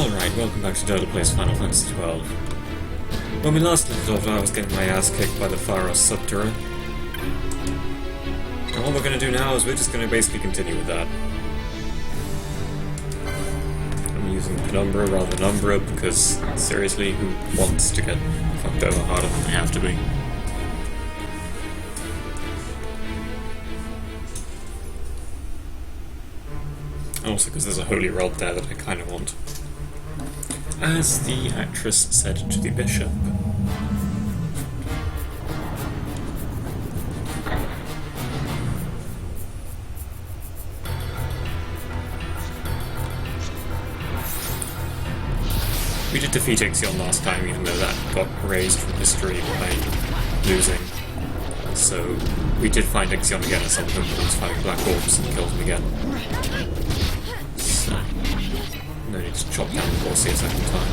Alright, welcome back to Dirdle Plays Final Fantasy XII. When we last left off, I was getting my ass kicked by the Pharos Subterra. And what we're going to do now is we're just going to basically continue with that. I'm using Penumbra rather than Umbra because, seriously, who wants to get fucked over harder than they have to be? Also because there's a holy rod there that I kind of want. As the actress said to the bishop. We did defeat Ixion last time, even though that got erased from history by losing. So we did find Ixion again at some point when he was fighting Black Orbs and killed him again. So, no need to chop down the horsey a second time.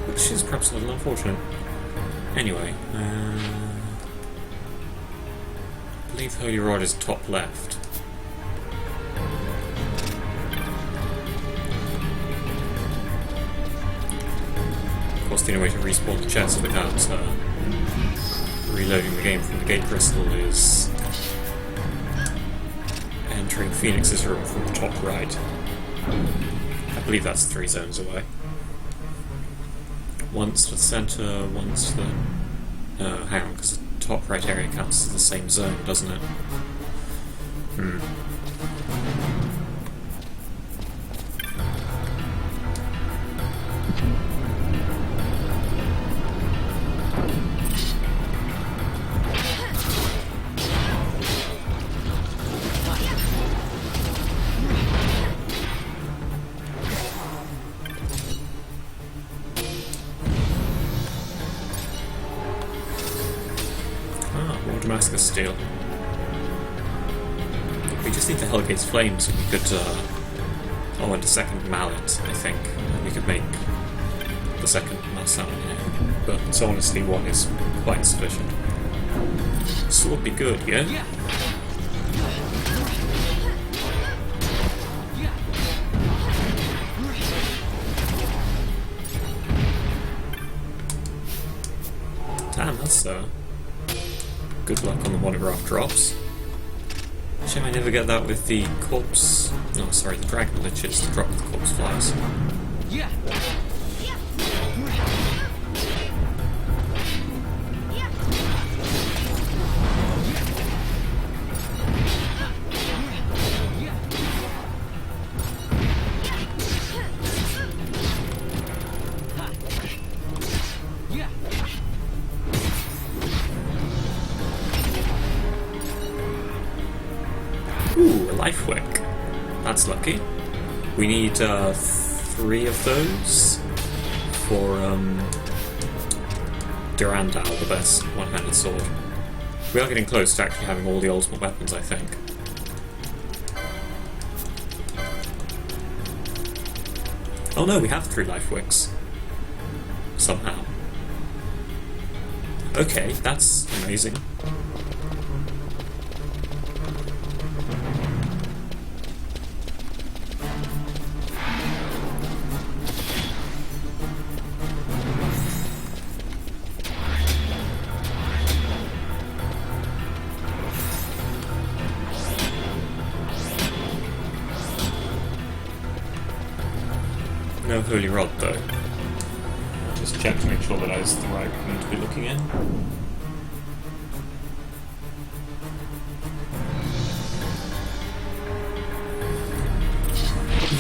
Which is perhaps a little unfortunate. Anyway, I believe Holy Rod is top left. Of course, the only way to respawn the chest without reloading the game from the gate crystal is entering Phoenix's room from the top right. I believe that's 3 zones away. Once to the centre, once to the... hang on, because the top right area counts as the same zone, doesn't it? Damascus steel. We just need the Hellgate's flame so we could, oh, and a second mallet, I think. And we could make the second Marcellin here. But honestly, one is quite sufficient. This would be good, yeah? Damn, that's good luck on the monograph drops. Shame I never get that with the corpse... No, sorry, the dragon liches to drop the corpse flies. Ooh, a life wick. That's lucky. We need 3 of those for Durandal, the best one-handed sword. We are getting close to actually having all the ultimate weapons, I think. Oh no, we have 3 life wicks. Somehow. Okay, that's amazing. No Holy Rod though. Just check to make sure that I was the right one to be looking in.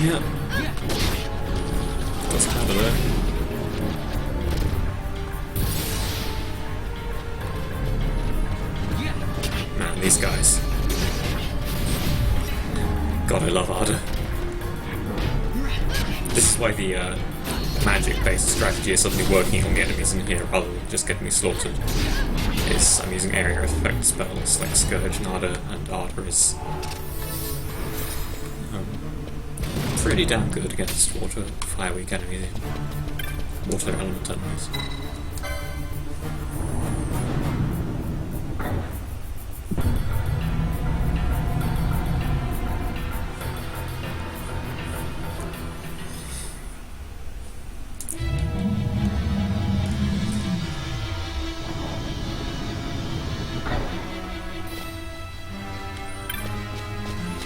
Yeah. That's kind of there. Man, these guys. God, I love Arda. This is why the magic-based strategy is suddenly working on the enemies in here rather than just getting me slaughtered. I'm using area effect spells like Scourge, Nada, and Arda is pretty damn good against water, fire-weak enemies. Water element enemies.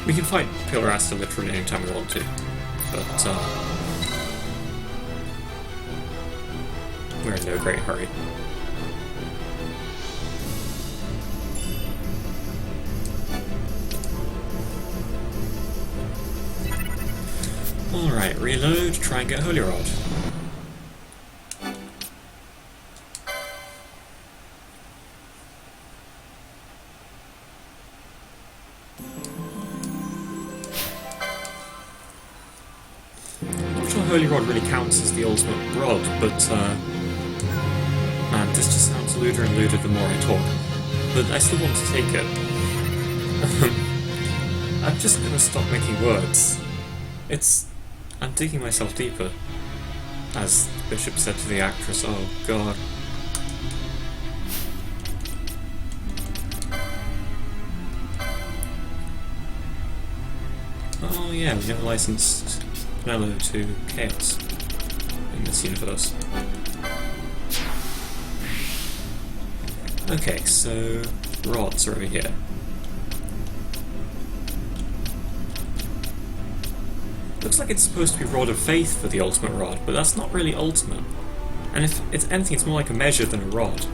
We can fight Pylraster literally anytime we want to, but we're in no great hurry. Alright, reload, try and get Holy Rod. I'm not sure Holy Rod really counts as the ultimate rod, but man, this just sounds lewder and lewder the more I talk. But I still want to take it. I'm just gonna stop making words. I'm digging myself deeper, as the Bishop said to the actress. Oh god. Oh yeah, we never licensed Nello to Chaos in this universe. Okay, so rods are over here. Looks like it's supposed to be Rod of Faith for the ultimate rod, but that's not really ultimate. And if it's anything, it's more like a measure than a rod.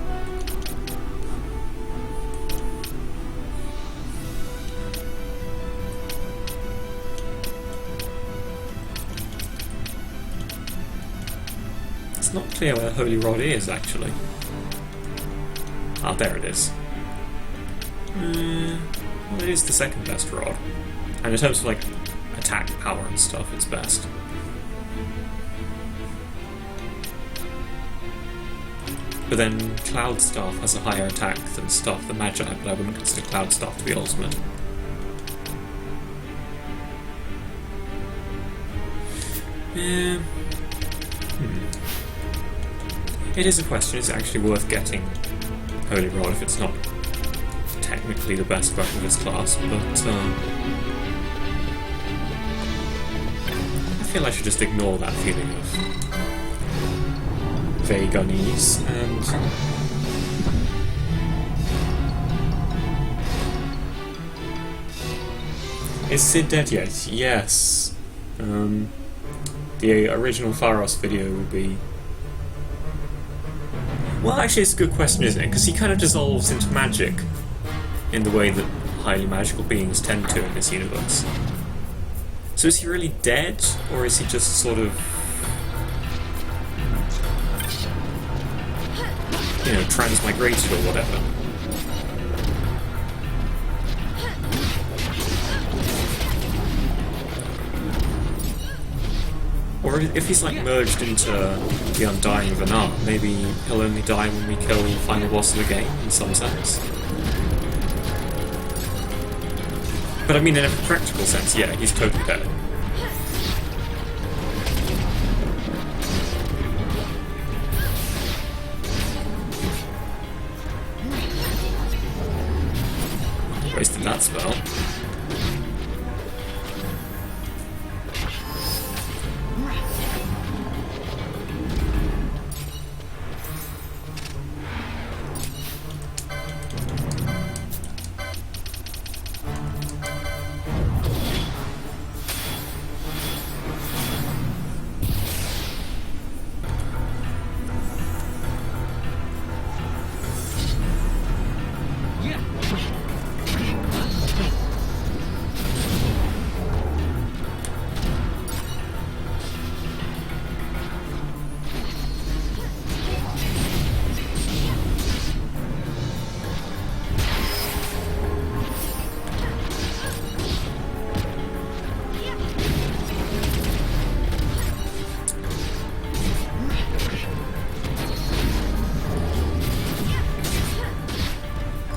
It's not clear where Holy Rod is, actually. Ah, there it is. Well, it is the second best rod. And in terms of, like, attack power and stuff, it's best. But then Cloud Staff has a higher attack than Staff the Magi, but I wouldn't consider Cloud Staff to be ultimate. Yeah. It is a question, is it actually worth getting Holy Rod if it's not technically the best weapon of its class, but I feel I should just ignore that feeling of vague unease and is Sid dead yet? Yes. The original Pharos video will be... Well, actually it's a good question, isn't it? Because he kind of dissolves into magic in the way that highly magical beings tend to in this universe. So is he really dead, or is he just sort of, you know, transmigrated or whatever? Or if he's like merged into the Undying Vanar, maybe he'll only die when we kill the final boss of the game, in some sense. But I mean, in a practical sense, yeah, he's totally dead. Wasted that spell.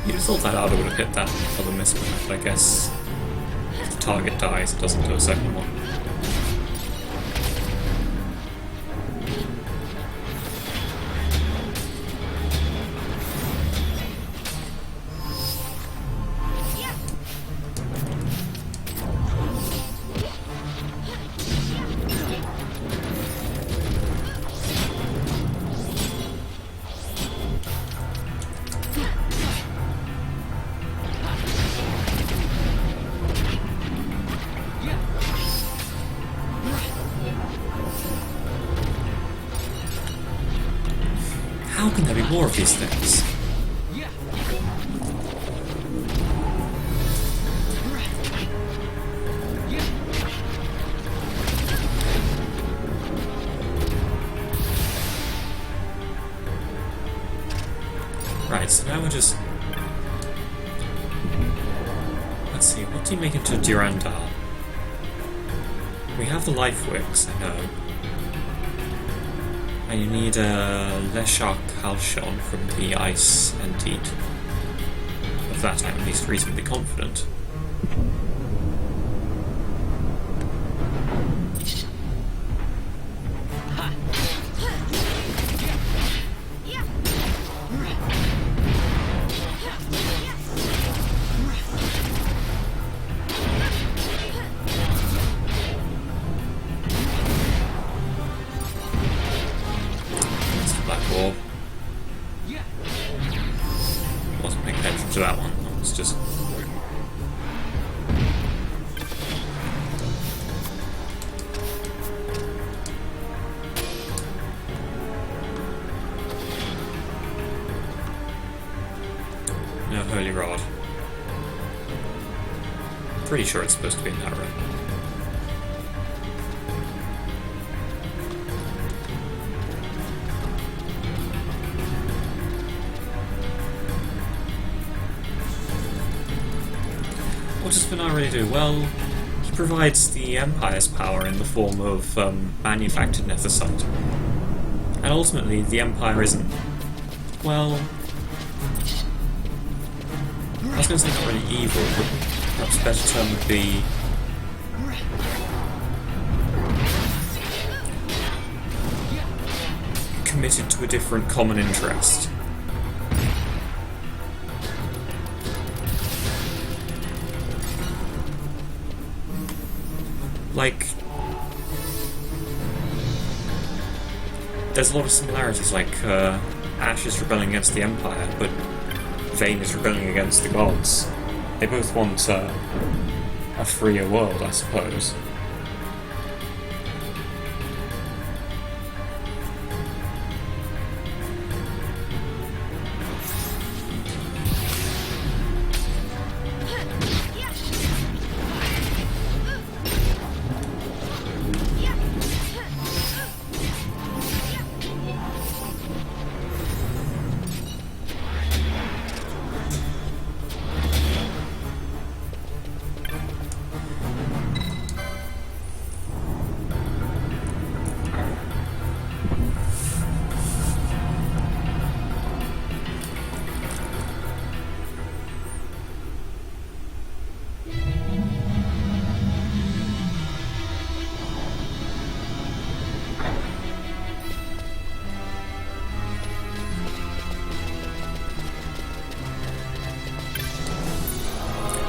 You'd have thought that Arda would have hit that other misclick, but I guess if the target dies, it doesn't do a second one. How can there be more of these things? Right, so now we're just... Let's see, what do you make into Durandal? We have the life wicks, I know. And you need a Leshar Kalshon from the Ice Entity. Of that I'm at least reasonably confident. Wasn't paying attention to that one. It's just... No Holy Rod. Pretty sure it's supposed to be in that room. What does Finar really do? Well, he provides the Empire's power in the form of manufactured Netherite. And ultimately, the Empire isn't... well... I was going to say not really evil, but perhaps a better term would be... committed to a different common interest. Like, there's a lot of similarities, like Ash is rebelling against the Empire, but Vayne is rebelling against the gods. They both want a freer world, I suppose.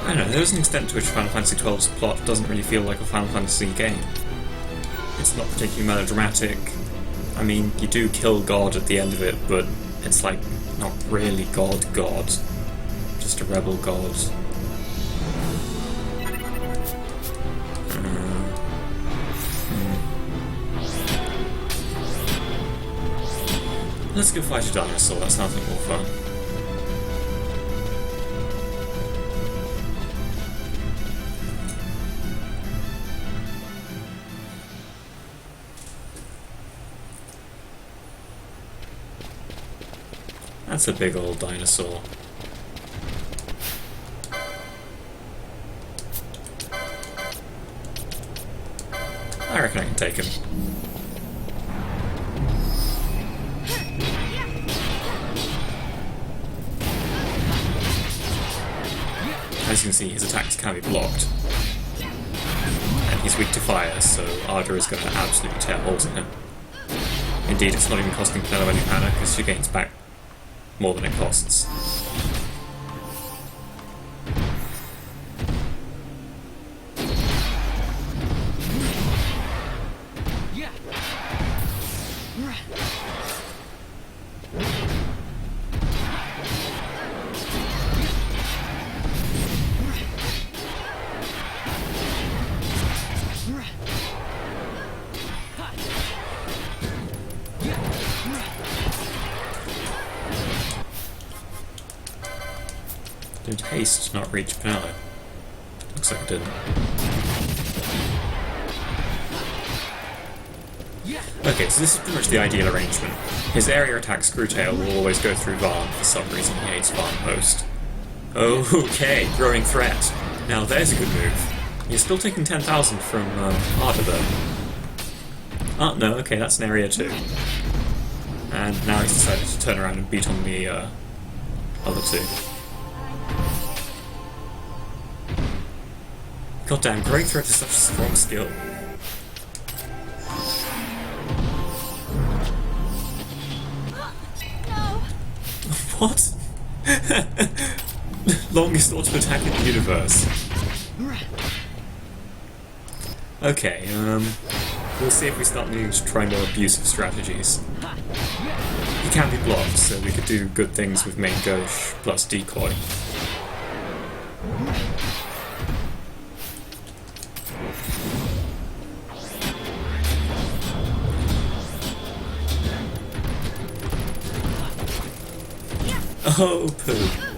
I don't know, there's an extent to which Final Fantasy XII's plot doesn't really feel like a Final Fantasy game. It's not particularly melodramatic. I mean, you do kill God at the end of it, but it's like, not really God, just a rebel God. Let's go fight a dinosaur, that sounds like more fun. That's a big old dinosaur. I reckon I can take him. As you can see, his attacks can be blocked. And he's weak to fire, so Ardra is going to absolutely tear holes in him. Indeed, it's not even costing Clello any mana, because she gains back more than it costs. Did haste not reach Pinello? Looks like it didn't. Okay, so this is pretty much the ideal arrangement. His area attack Screwtail will always go through Varn. For some reason he hates Varn most. Okay, growing threat. Now there's a good move. You're still taking 10,000 from Arda though. Oh, no, okay, that's an area too. And now he's decided to turn around and beat on the other two. Goddamn, growing threat is such a strong skill. What? Longest auto attack in the universe. Okay, we'll see if we start needing to try more abusive strategies. He can be blocked, so we could do good things with main gauche plus decoy. Oh, poo.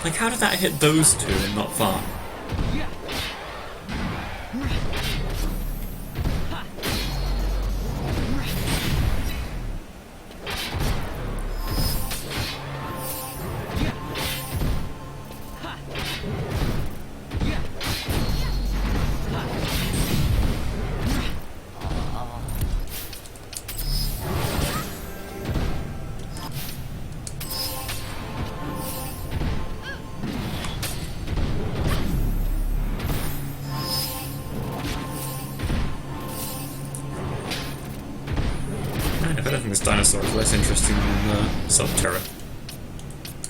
Like, how did that hit those two and not Varn? I don't think this dinosaur is less interesting than Subterra.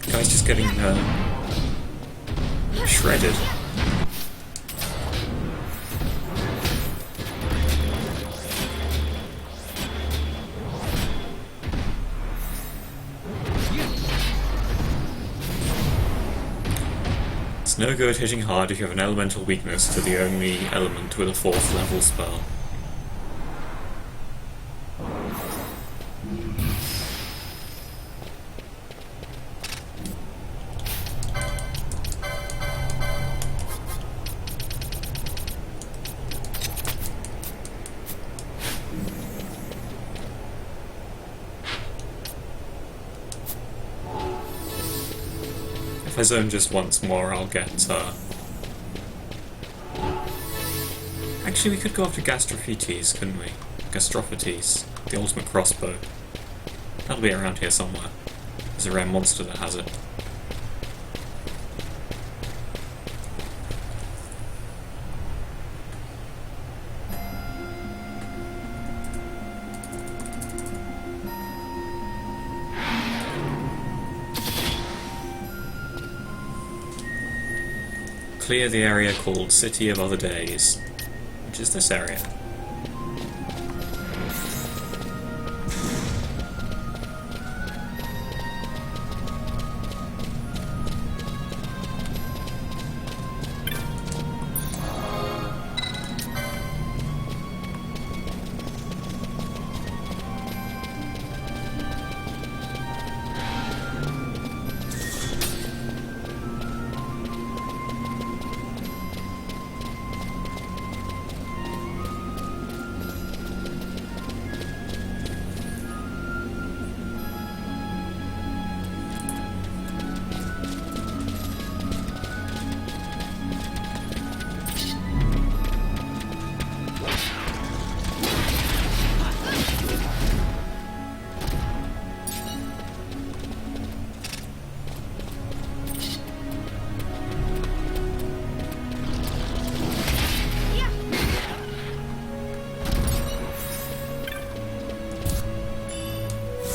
The guy's just getting shredded. It's no good hitting hard if you have an elemental weakness to the only element with a 4th level spell. If I zone just once more, I'll get, Actually, we could go after Gastrophytes, couldn't we? Gastrophytes, the ultimate crossbow. That'll be around here somewhere. There's a rare monster that has it. Clear the area called City of Other Days, which is this area.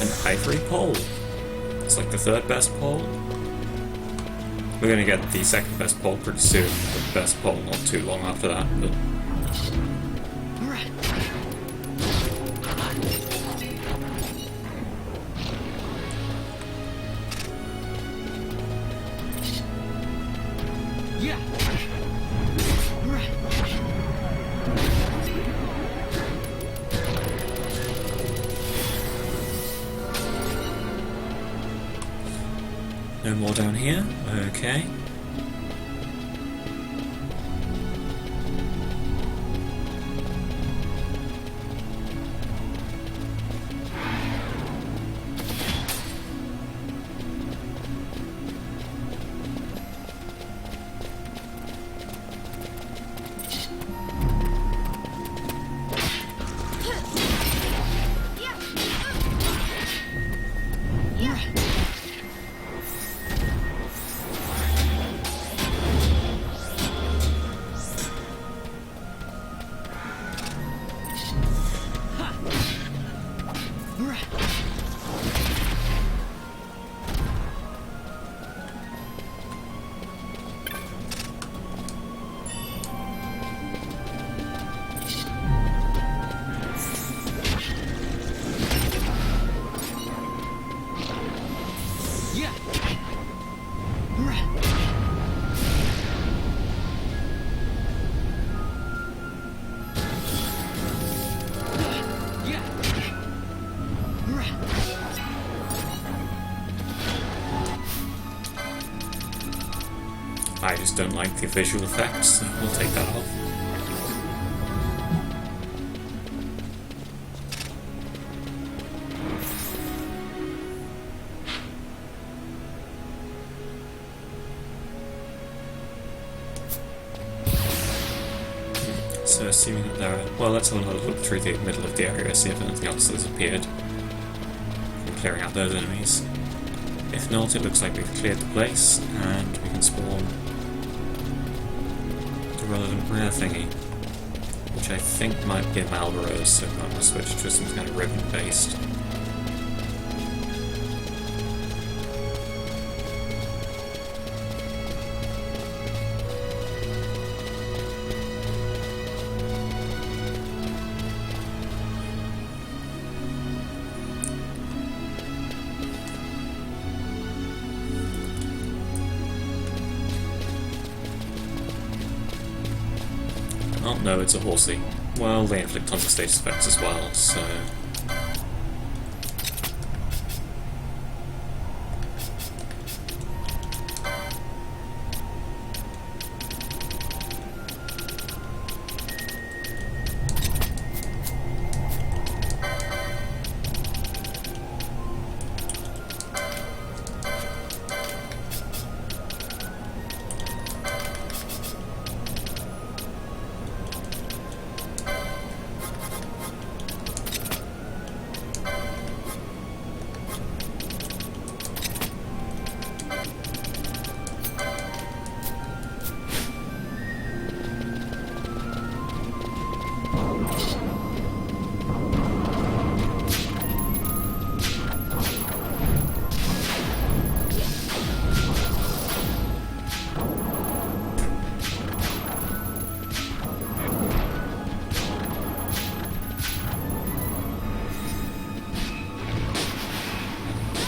An ivory pole. It's like the third best pole. We're gonna get the second best pole pretty soon, but the best pole not too long after that. But no more down here. Okay. I just don't like the visual effects, so we'll take that off. So assuming that there are... Well, let's have another look through the middle of the area, see if anything else has appeared from clearing out those enemies. If not, it looks like we've cleared the place, and we can spawn the relevant rare thingy, which I think might be a Malboro, so I'm going to switch to some kind of ribbon-based. Oh no, it's a horsey. Well, they inflict tons of status effects as well, so...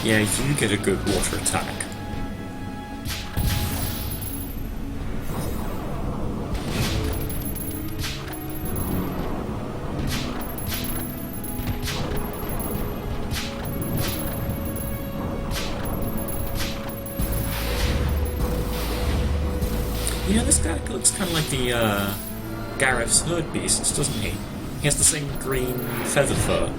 Yeah, you get a good water attack. You know, this guy looks kind of like the Gareth's herd beasts, doesn't he? He has the same green feather fur.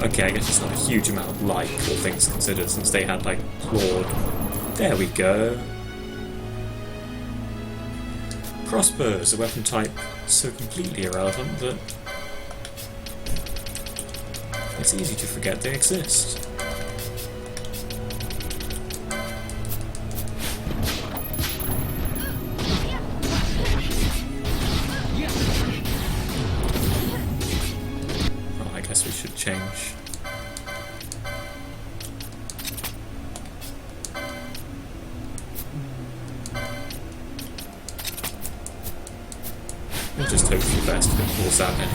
Okay, I guess it's not a huge amount like, all things considered, since they had, like, clawed... There we go. Crossbows, a weapon type so completely irrelevant that it's easy to forget they exist. change. We'll just hope for the best if it pulls out any.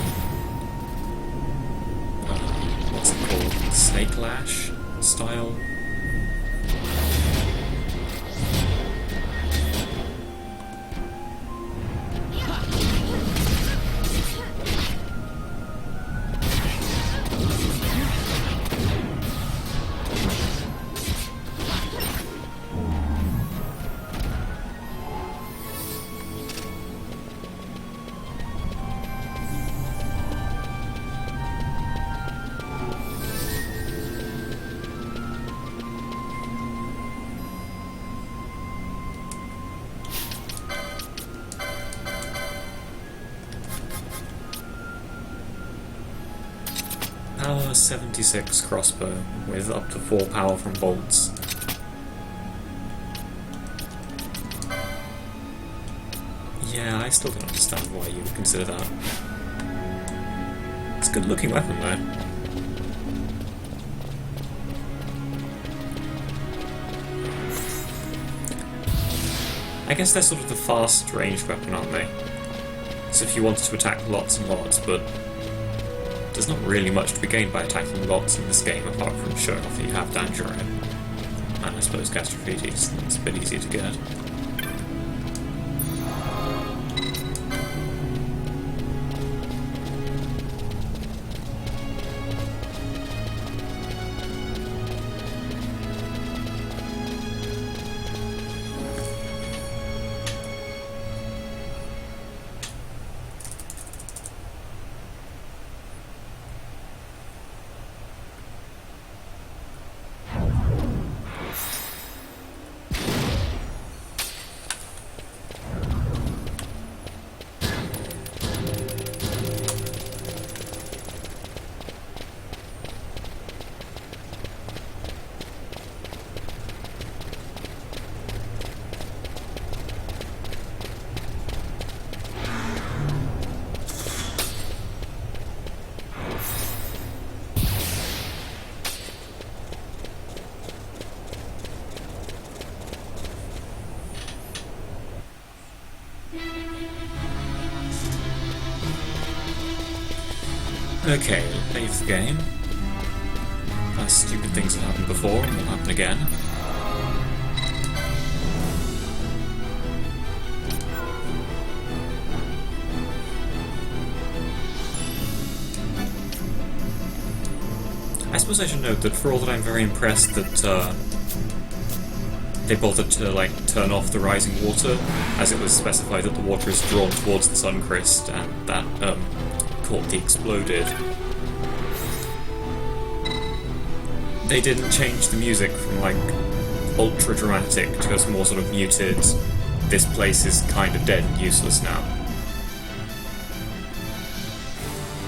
What's it called? Snake Lash style? Power 76 crossbow with up to 4 power from bolts. Yeah, I still don't understand why you would consider that. It's a good looking weapon though. I guess they're sort of the fast ranged weapon, aren't they? So if you wanted to attack lots and lots, but there's not really much to be gained by attacking lots in this game apart from showing off that you have Danger in. And I suppose Gastrophetes, that's a bit easier to get. Okay, leave the game. Stupid things have happened before and will happen again. I suppose I should note that for all that I'm very impressed that they bothered to turn off the rising water, as it was specified that the water is drawn towards the sun crest and that caught the exploded. They didn't change the music from ultra dramatic to just more sort of muted, this place is kind of dead and useless now.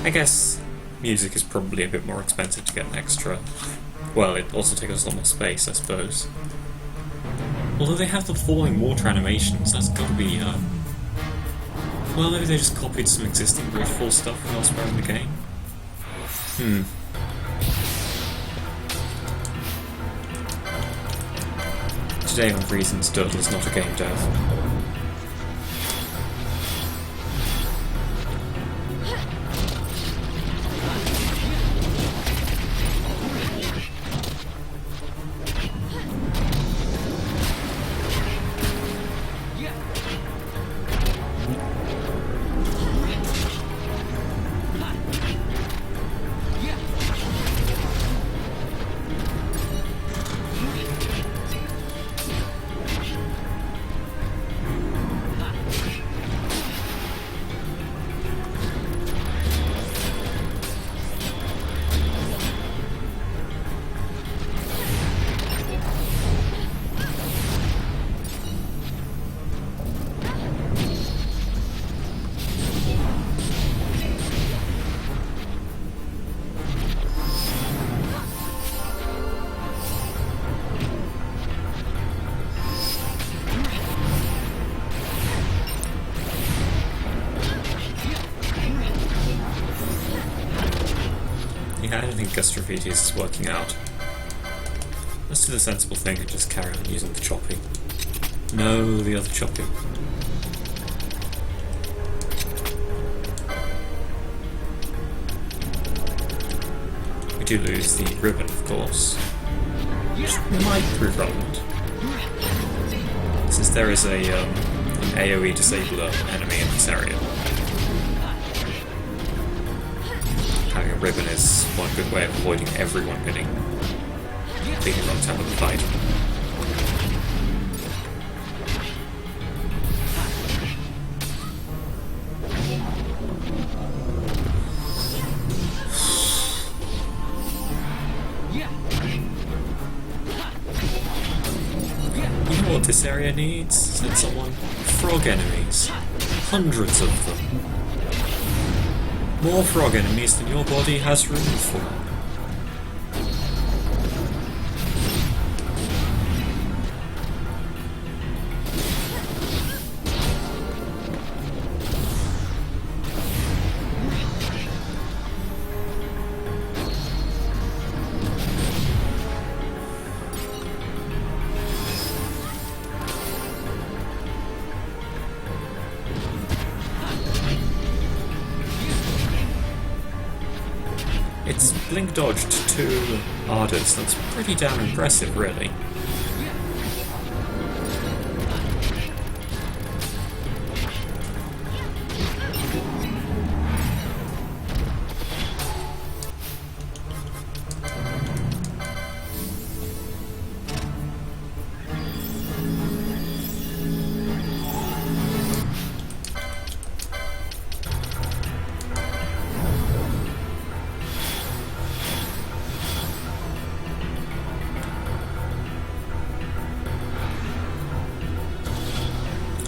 I guess music is probably a bit more expensive to get an extra. Well, it also takes us a lot more space, I suppose. Although they have the falling water animations, that's gotta be, well, maybe they just copied some existing waterfall stuff from elsewhere in the game? Today on Reasons, Dirdle is not a game dev. Yeah, I don't think Gustrophetes is working out. Let's do the sensible thing and just carry on using the choppy. No, the other choppy. We do lose the ribbon, of course. Which might prove relevant. Since there is an AoE disabler enemy in this area. Having a ribbon is one good way of avoiding everyone getting completely locked out of the fight. You know what this area needs? Said someone. Frog enemies. Hundreds of them. More frog enemies than your body has room for. It's blink dodged 2 Ardors, that's pretty damn impressive, really.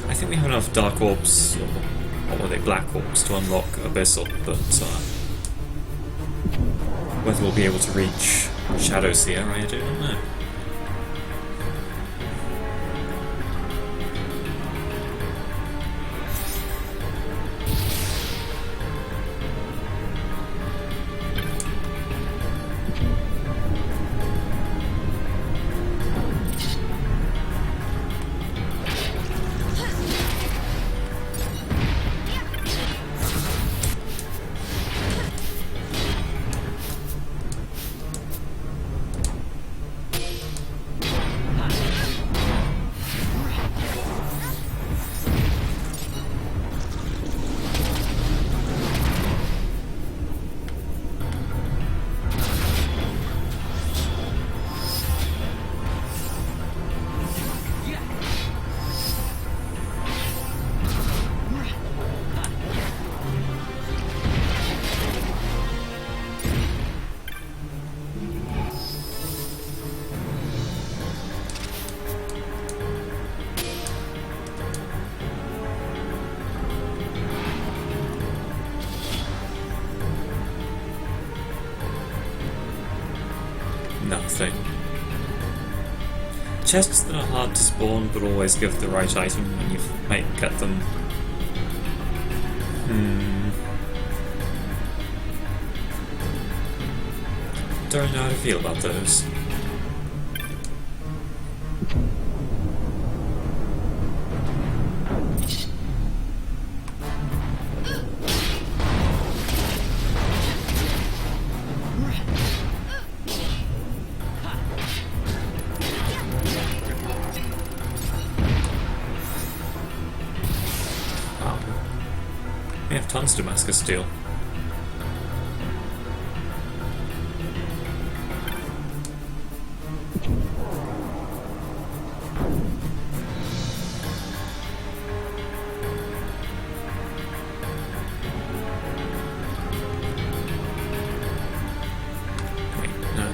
I think we have enough Dark Orbs, or what were they, Black Orbs, to unlock Abyssal, but whether we'll be able to reach Shadow Seer, I don't know. Nothing. Chests that are hard to spawn but always give the right item when you might get them. Don't know how to feel about those. We have tons of Damascus steel. Wait, no.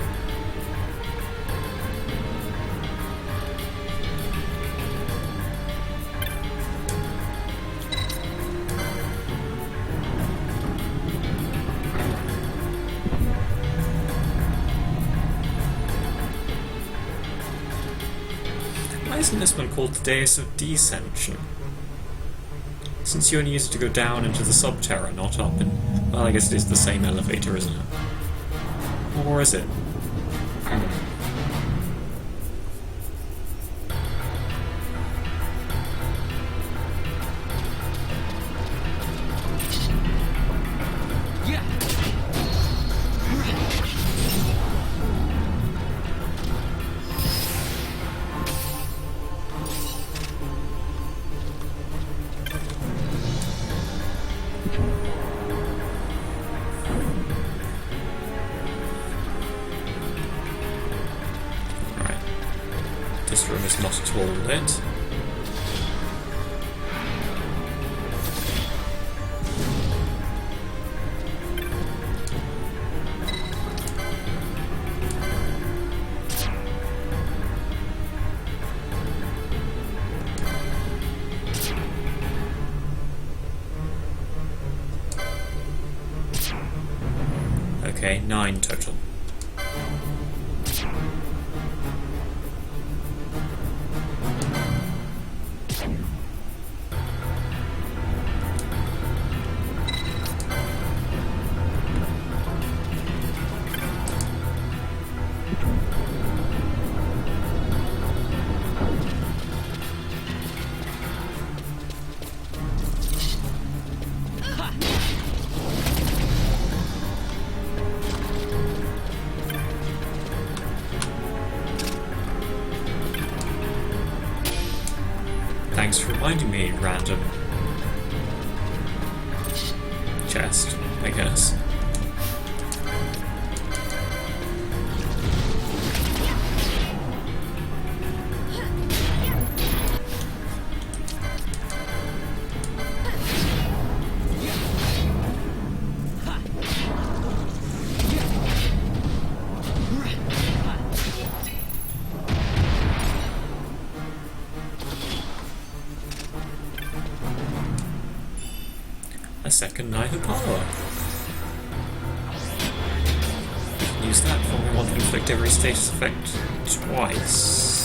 Why isn't this one called the Dais of Descension? Since you only use it to go down into the Subterra, not up in... Well, I guess it is the same elevator, isn't it? Or is it? This room is not at all lit. Okay, 9 total. Thanks for reminding me, random chest, I guess. A second Knight of Power. We can use that when we want to inflict every status effect twice.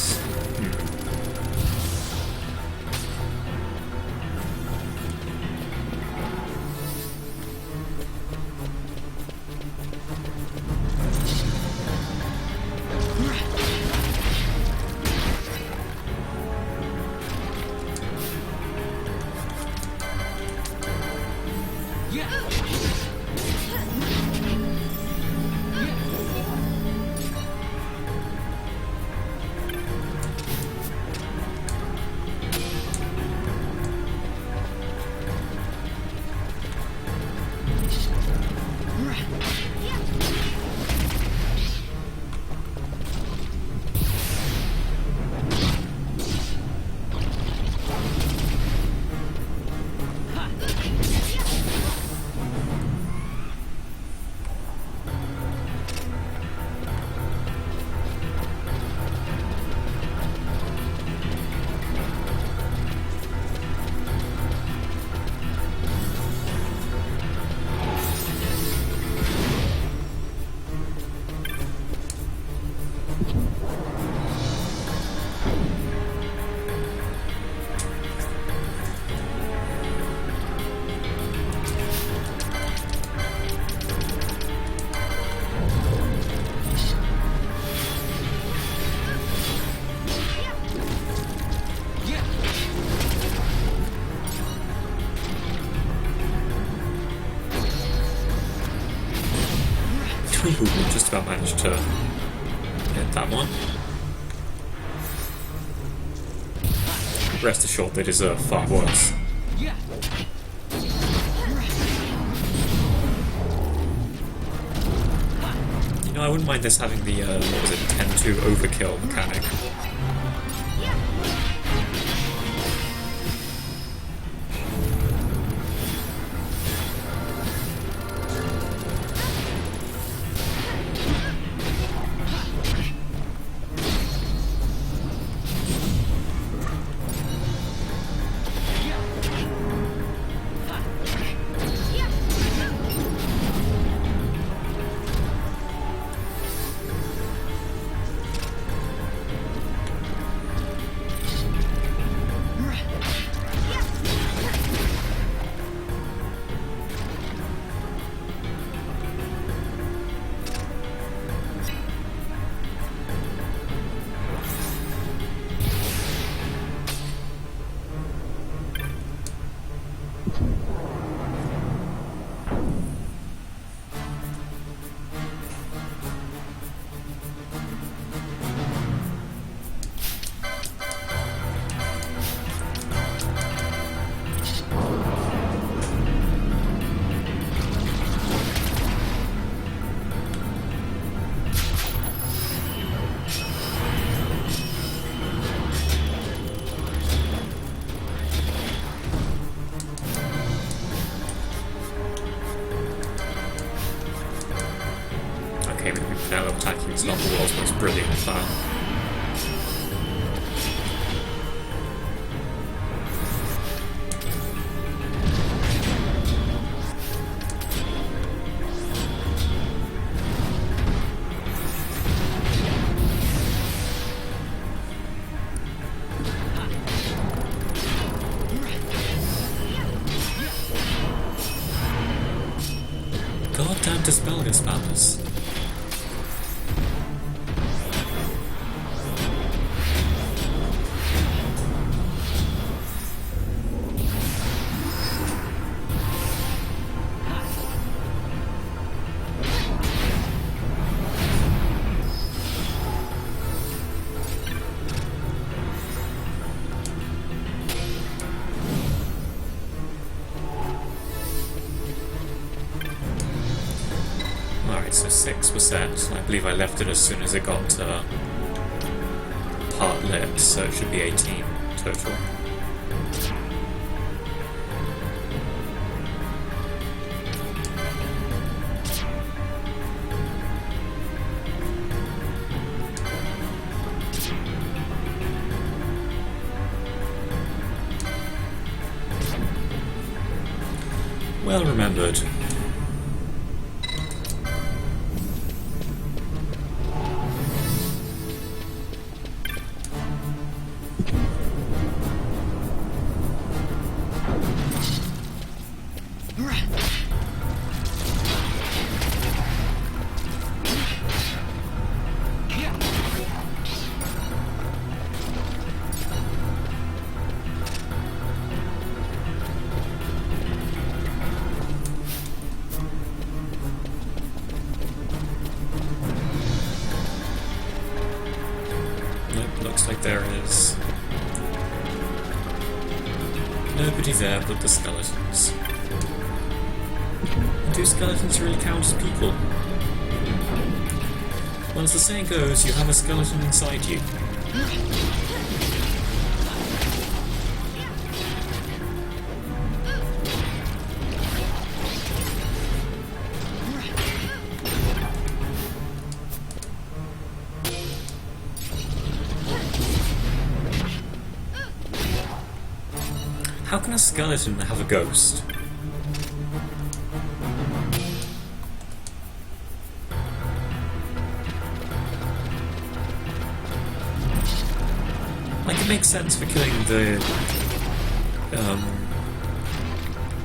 Just about managed to hit that one. Rest assured they deserve far worse. You know, I wouldn't mind this having the, what was it, 10-2 overkill mechanic. okay, maybe now attacking is not the world's most brilliant plan. Goddamn Dispelga spammers. So 6%. I believe I left it as soon as it got part lit, so it should be 18 total. Well remembered. Like there is nobody there but the skeletons. Do skeletons really count as people? Well, as the saying goes, you have a skeleton inside you. How can a skeleton have a ghost? Like, it makes sense for killing the,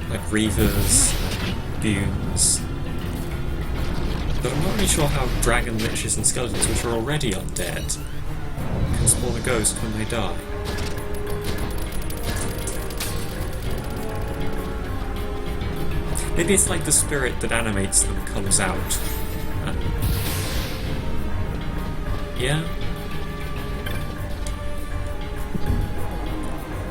like, Reavers, Bunes, but I'm not really sure how Dragon Liches and Skeletons, which are already undead, can spawn a ghost when they die. Maybe it's like the spirit that animates them comes out. Yeah?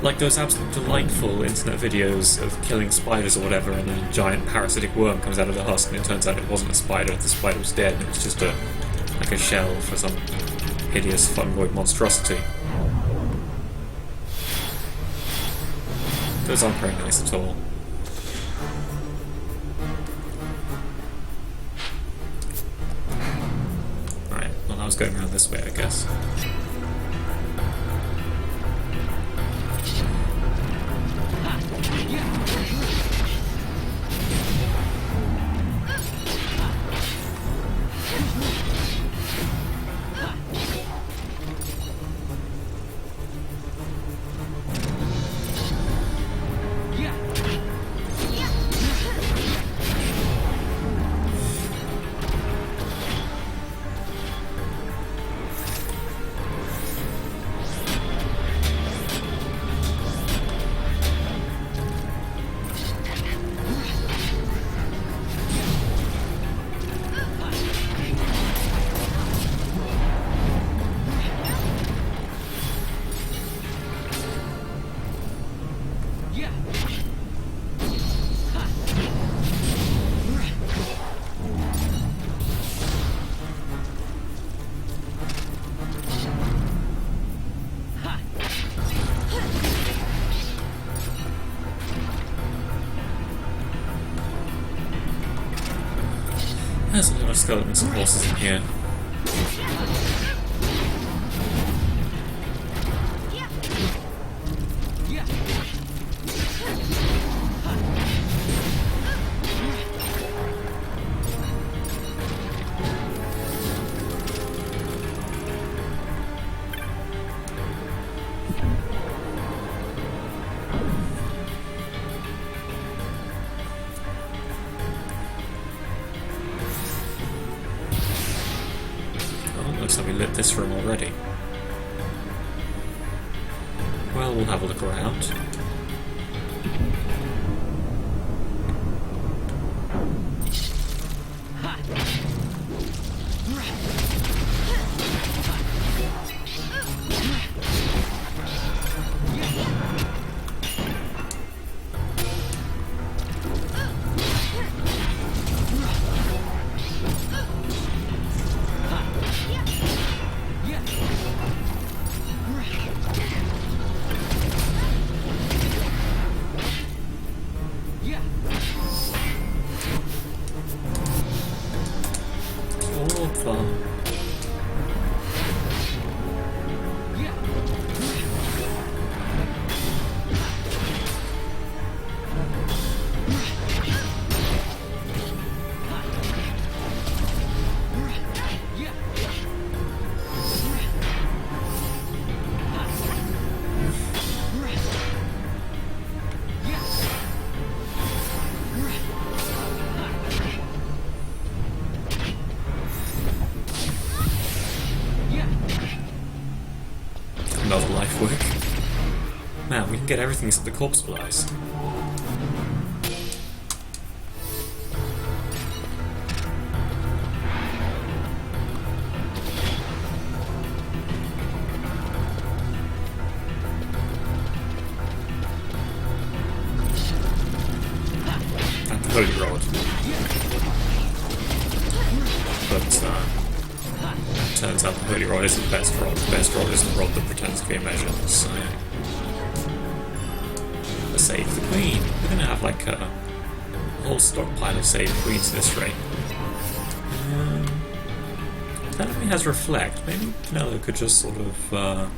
Like those absolutely delightful internet videos of killing spiders or whatever, and a giant parasitic worm comes out of the husk, and it turns out it wasn't a spider, the spider was dead, and it was just a shell for some hideous fungoid monstrosity. Those aren't very nice at all. Going around this way, I guess. There's a lot of skeletons and horses in here. Looks like we lit this room already. Well, we'll have a look around. Another life work. Man, we can get everything except the corpse supplies. And the holy rod. But turns out the holy rod isn't the best rod. The best rod is the rod that pretends to be a measure. So, let's save the queen. We're gonna have like a whole stockpile of saved queens this rate. That only has reflect. Maybe Canelo could just sort of.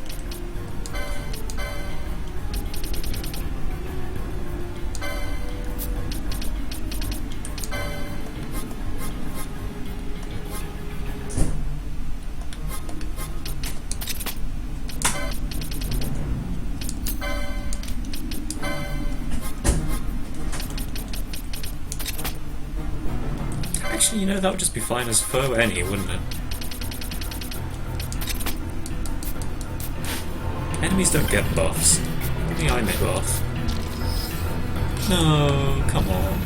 Actually, you know, that would just be fine as foe any, wouldn't it? Enemies don't get buffs. Give me I'm a buff. No, come on.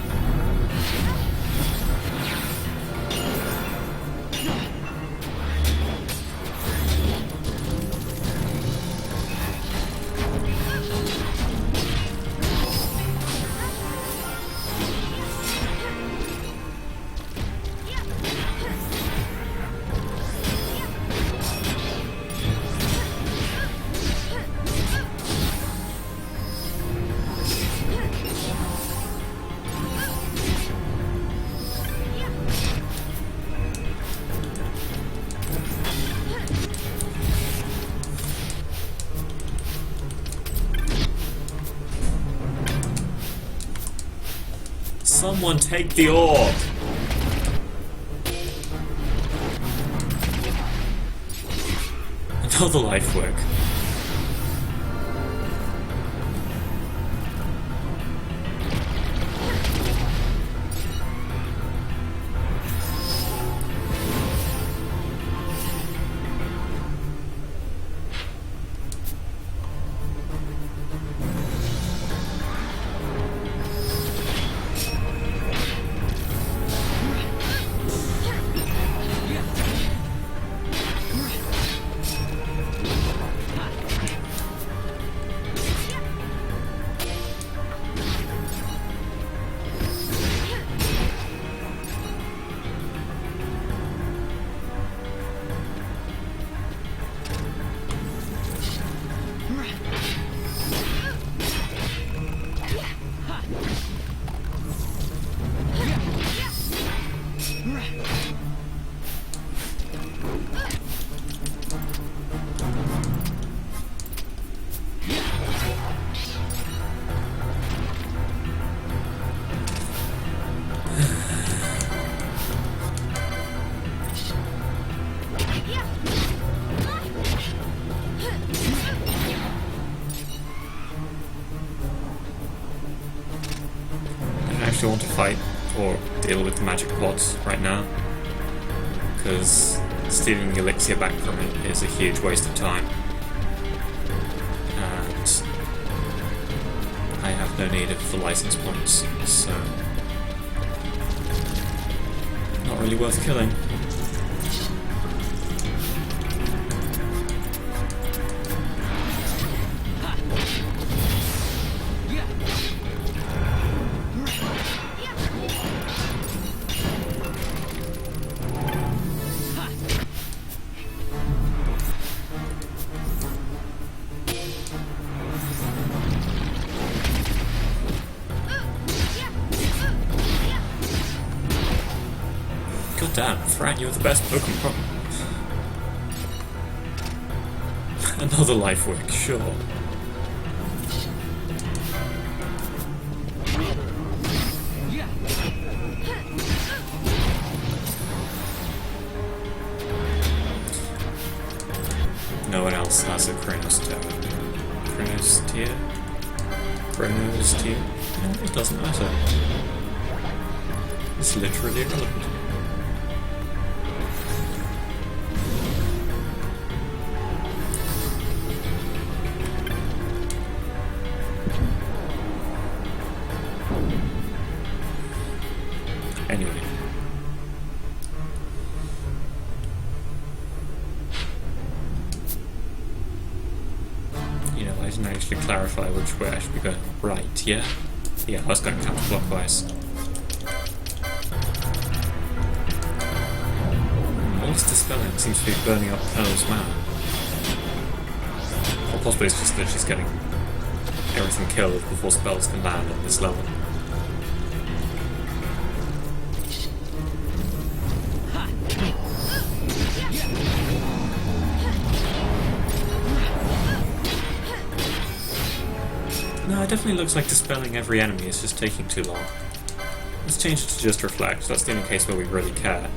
Someone take the orb! Another life work. drawn to fight or deal with the magic pots right now, because stealing the elixir back from it is a huge waste of time, and I have no need of the license points, so not really worth killing. God damn, Fran, you're the best Pokemon. Another life wick, sure. No one else has a Chronos Tower. Chronos tier? Chronos tier? No, it doesn't matter. It's literally irrelevant. Anyway. You know, I didn't actually clarify which way I should be going. Right, yeah? Yeah, I was going counterclockwise. All this dispelling seems to be burning up Pearl's mana. Or possibly it's just that she's getting everything killed before spells can land at this level. No, it definitely looks like dispelling every enemy is just taking too long. Let's change it to just reflect, that's the only case where we really care.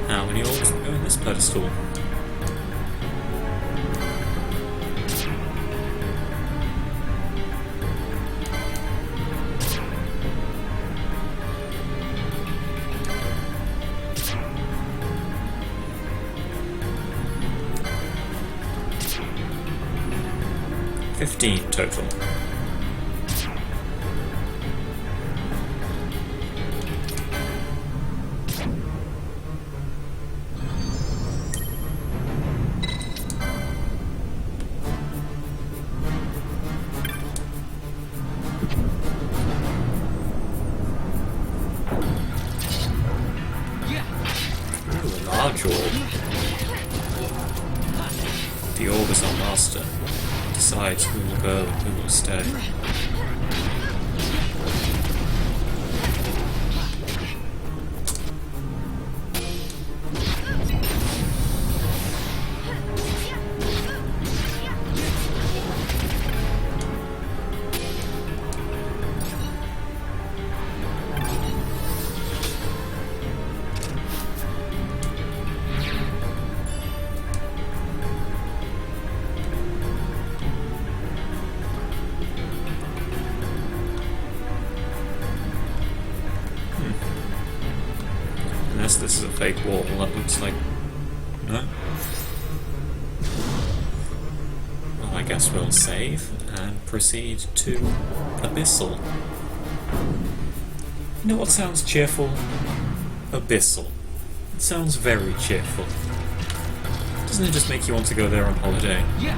How many orbs go in this pedestal? $15 total. Large orb. The orb is our master. It decides who will go and who will stay. Unless this is a fake wall, that looks like... no? Well, I guess we'll save and proceed to Abyssal. You know what sounds cheerful? Abyssal. It sounds very cheerful. Doesn't it just make you want to go there on holiday? Yeah.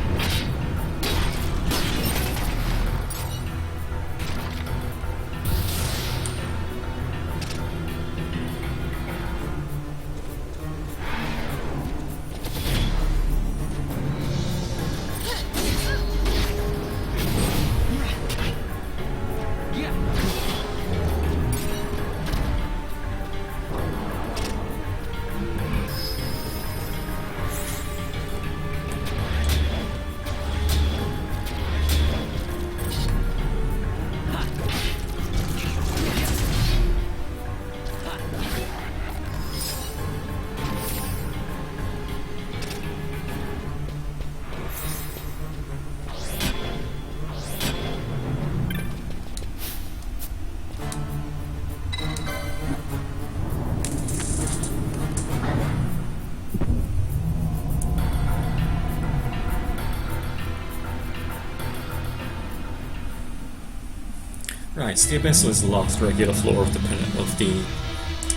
Right, so the Abyssal is the last regular floor of the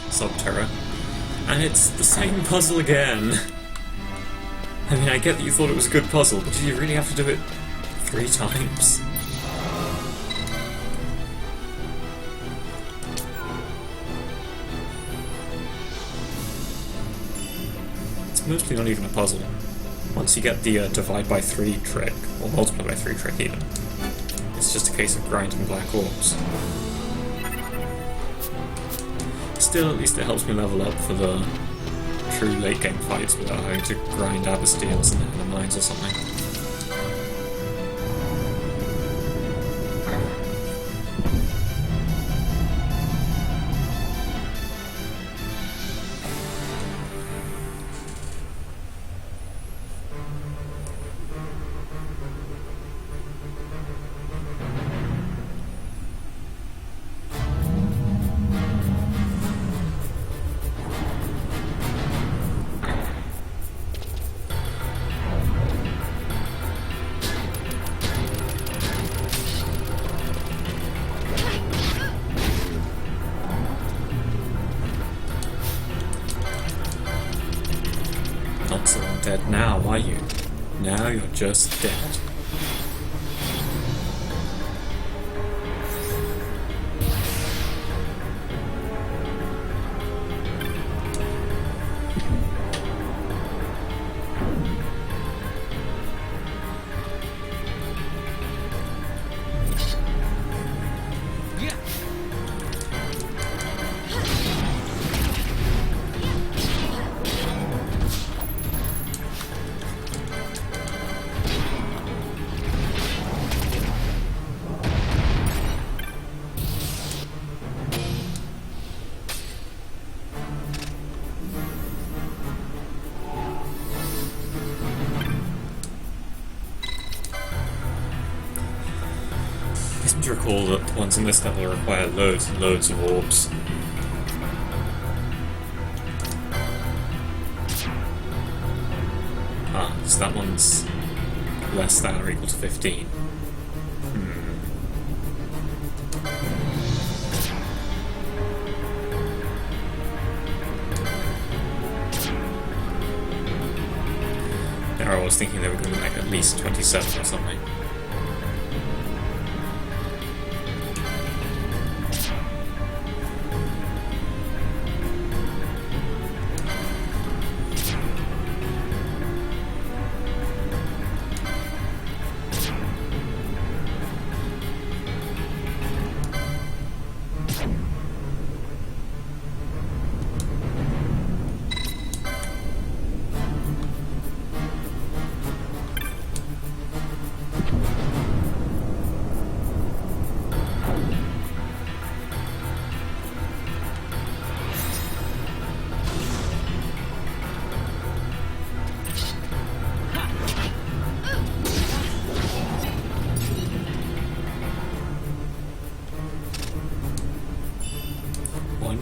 Subterra, and it's the same puzzle again. I mean, I get that you thought it was a good puzzle, but did you really have to do it 3 times? It's mostly not even a puzzle. Once you get the divide by 3 trick, or multiply by 3 trick even, it's just a case of grinding black orbs. Still, at least it helps me level up for the true late game fights without having to grind Abastiels in the mines or something. Not so undead now, are you? Now you're just dead. I seem to recall that the ones in this level require loads and loads of orbs. Ah, so that one's less than or equal to 15. There I was thinking they were going to be like at least 27 or something.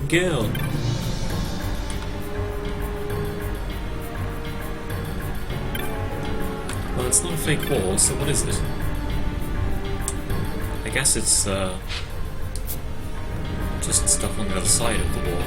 Girl. Well, it's not a fake wall, so what is it? I guess it's just stuff on the other side of the wall.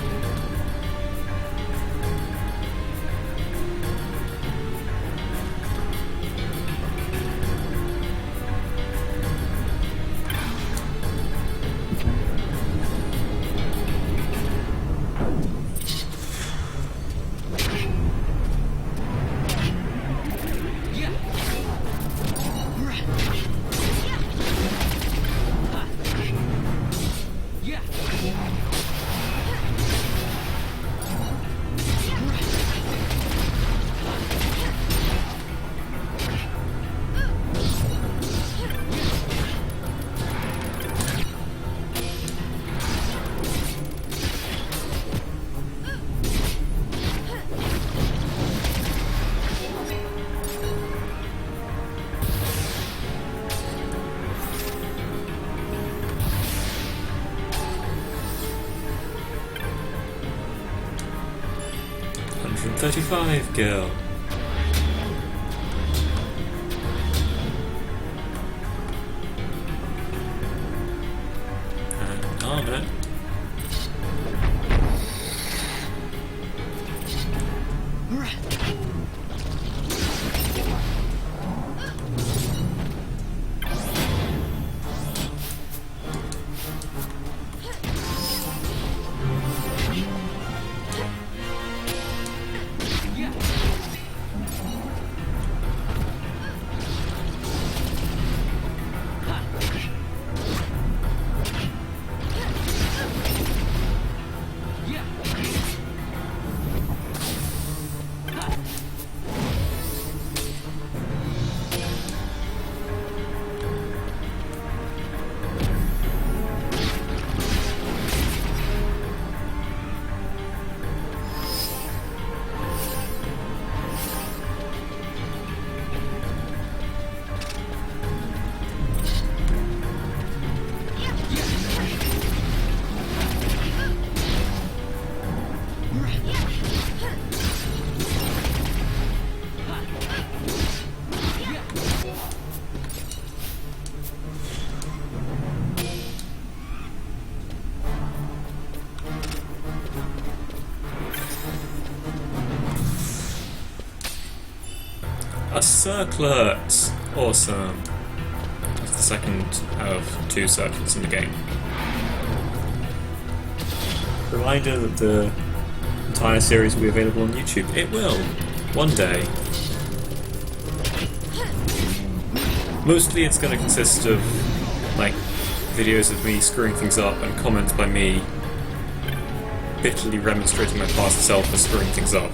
135 gil. And armor. A circlet! Awesome. That's the second out of 2 circlets in the game. Reminder that the entire series will be available on YouTube. It will! One day. Mostly it's going to consist of, like, videos of me screwing things up and comments by me bitterly remonstrating my past self for screwing things up.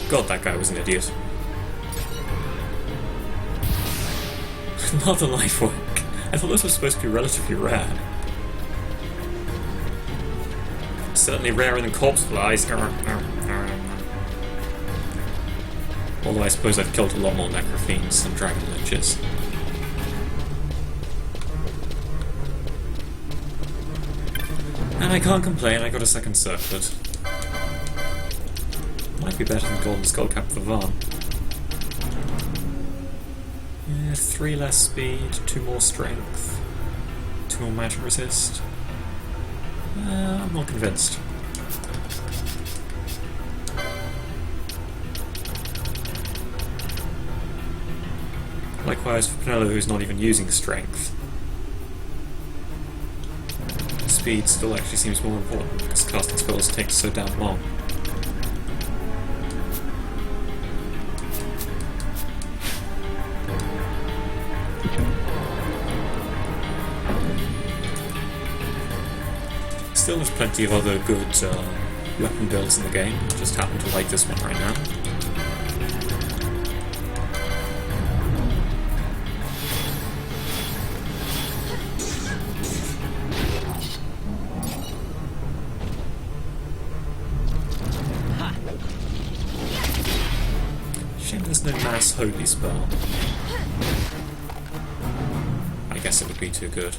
God, that guy was an idiot. Another life work. I thought this was supposed to be relatively rare. Certainly rarer than corpse flies. Although I suppose I've killed a lot more necrophiles than dragon liches. And I can't complain, I got a second circlet. Might be better than Golden Skullcap for Varn. 3 less speed, 2 more strength, 2 more magic resist. I'm not convinced. Likewise for Penelo, who's not even using strength. Speed still actually seems more important because casting spells takes so damn long. Still, there's plenty of other good weapon builds in the game. Just happen to like this one right now. Shame there's no mass holy spell. I guess it would be too good.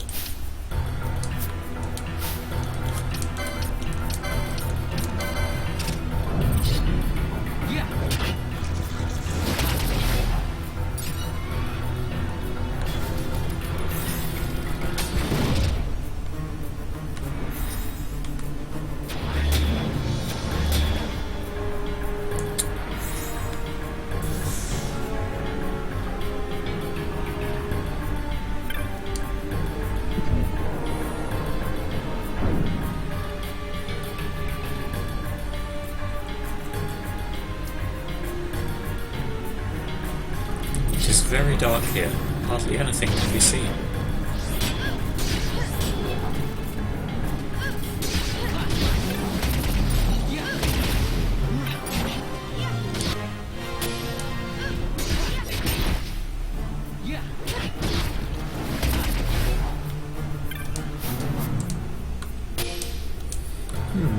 It's very dark here. Hardly anything can be seen.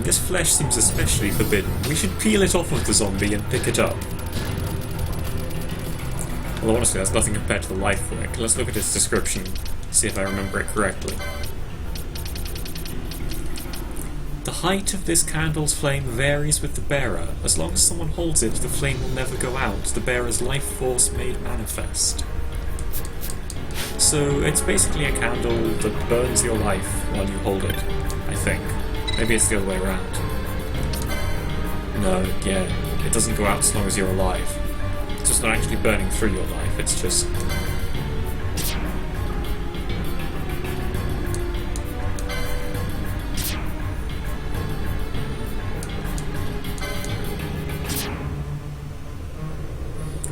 This flesh seems especially forbidden. We should peel it off of the zombie and pick it up. Well, honestly, that's nothing compared to the life work. Let's look at its description, see if I remember it correctly. The height of this candle's flame varies with the bearer. As long as someone holds it, the flame will never go out, the bearer's life force made manifest. So it's basically a candle that burns your life while you hold it, I think. Maybe it's the other way around. No, yeah, it doesn't go out as long as you're alive. It's just not actually burning through your life, it's just...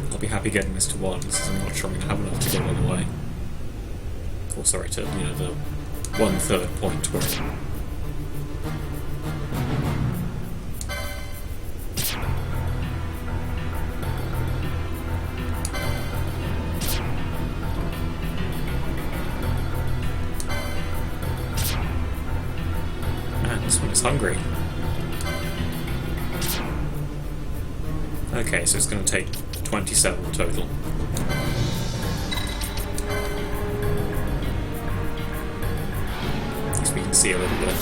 I'll be happy getting this to 1, since I'm not sure I'm going to have enough to go all the way. Or sorry, to, the 1/3 point where... Man, this one is hungry. Okay, so it's going to take 27 total. At least we can see a little bit.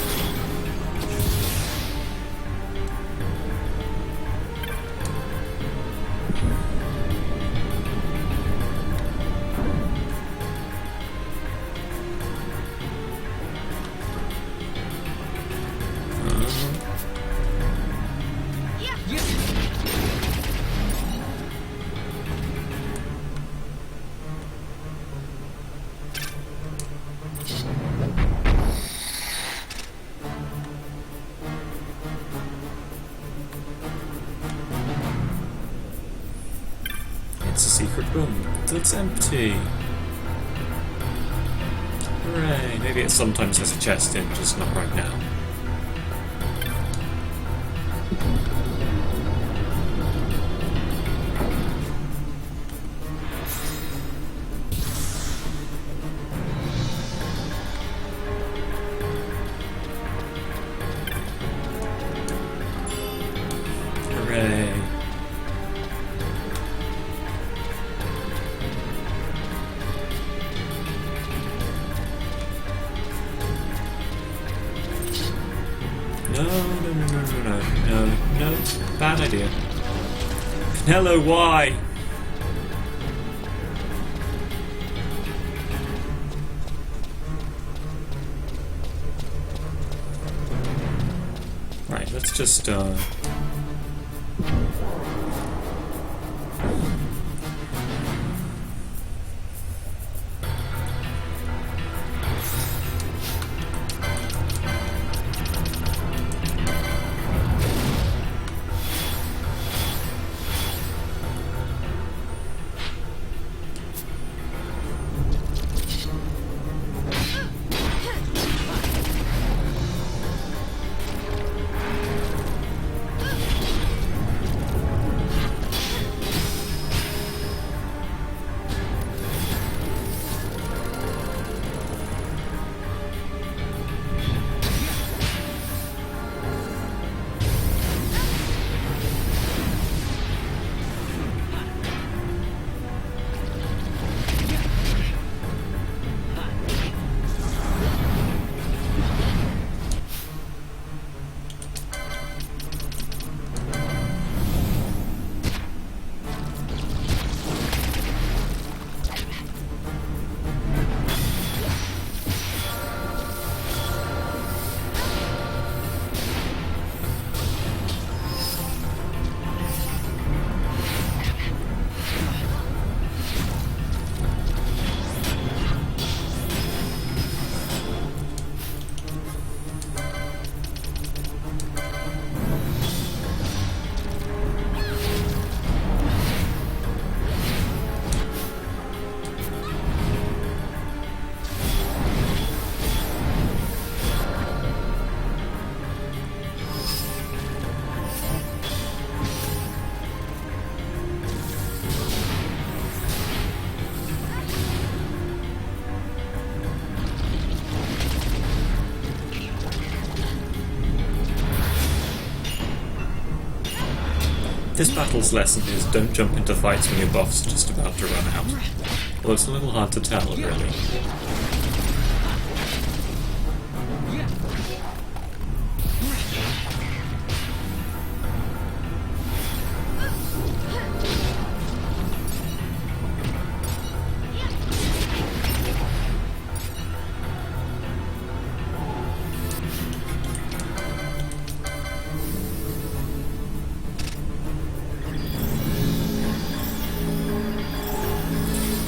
It's a secret room that's empty. Hooray! Maybe it sometimes has a chest in, just not right now. Hooray! No, bad idea. Hello, why? Right, let's just, this battle's lesson is don't jump into fights when your buff's just about to run out. Well, it's a little hard to tell, really.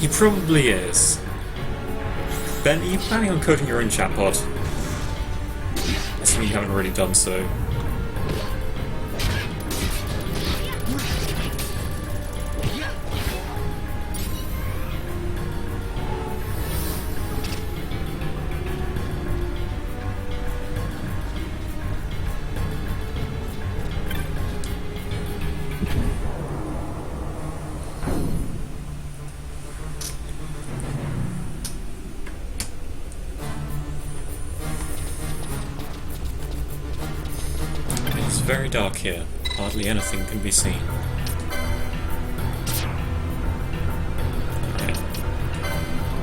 He probably is. Ben, are you planning on coding your own chatbot? Assuming you haven't already done so. It's very dark here. Hardly anything can be seen. Yeah.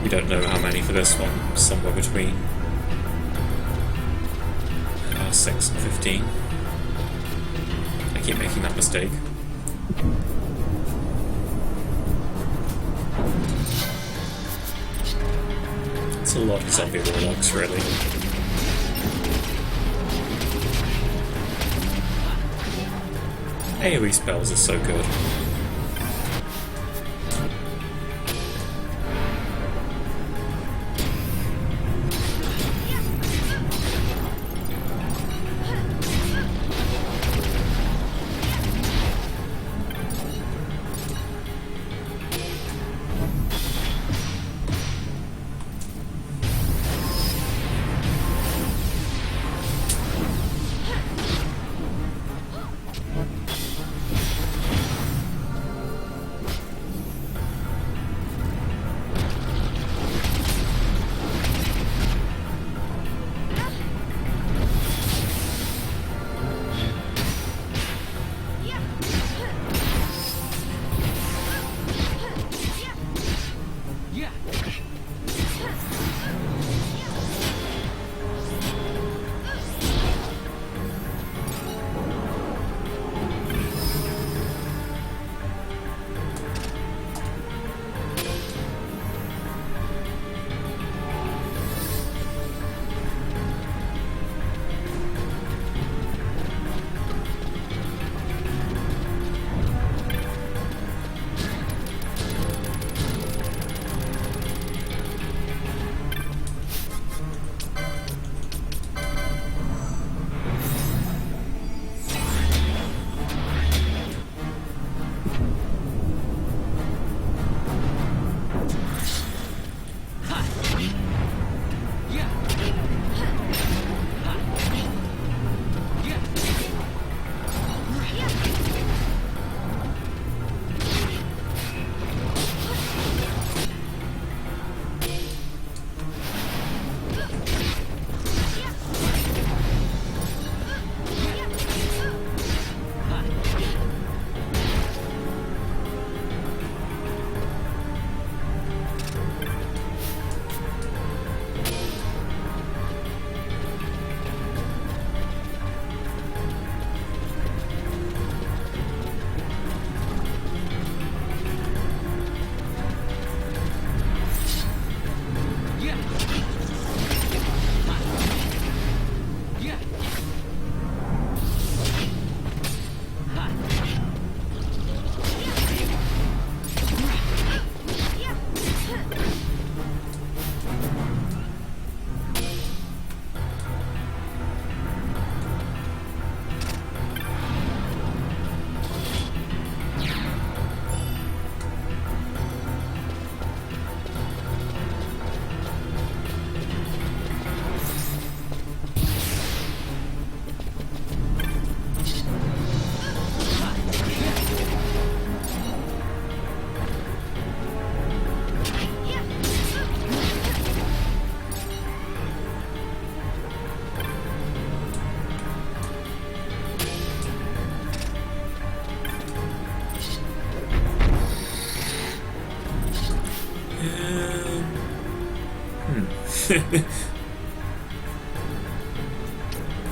We don't know how many for this one. Somewhere between 6 and 15. I keep making that mistake. It's a lot of zombie warlocks, really. AoE spells are so good.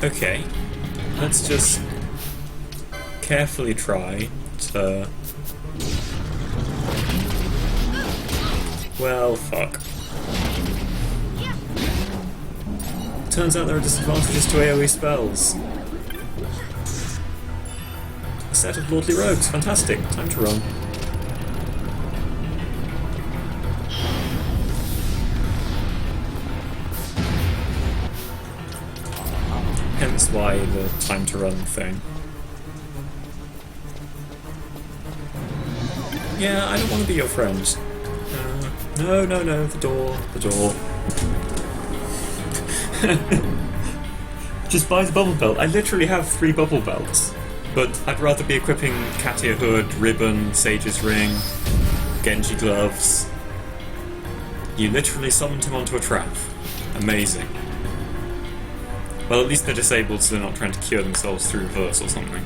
Okay, let's just carefully try to... Well, fuck. Turns out there are disadvantages to AoE spells. A set of lordly rogues, fantastic, time to run. Hence why the time to run thing. Yeah, I don't want to be your friend. No, no, no, the door, the door. Just buy the bubble belt. I literally have 3 bubble belts. But I'd rather be equipping Katia Hood, Ribbon, Sage's Ring, Genji Gloves. You literally summoned him onto a trap. Amazing. Well, at least they're disabled so they're not trying to cure themselves through reverse or something.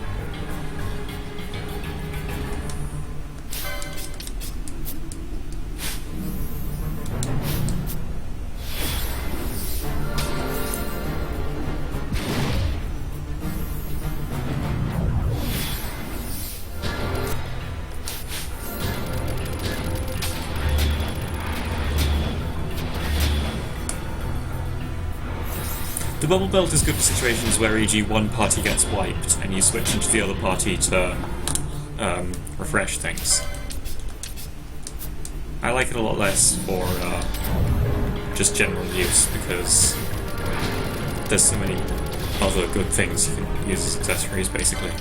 The bubble belt is good for situations where, e.g., one party gets wiped and you switch into the other party to refresh things. I like it a lot less for just general use because there's so many other good things you can use as accessories, basically.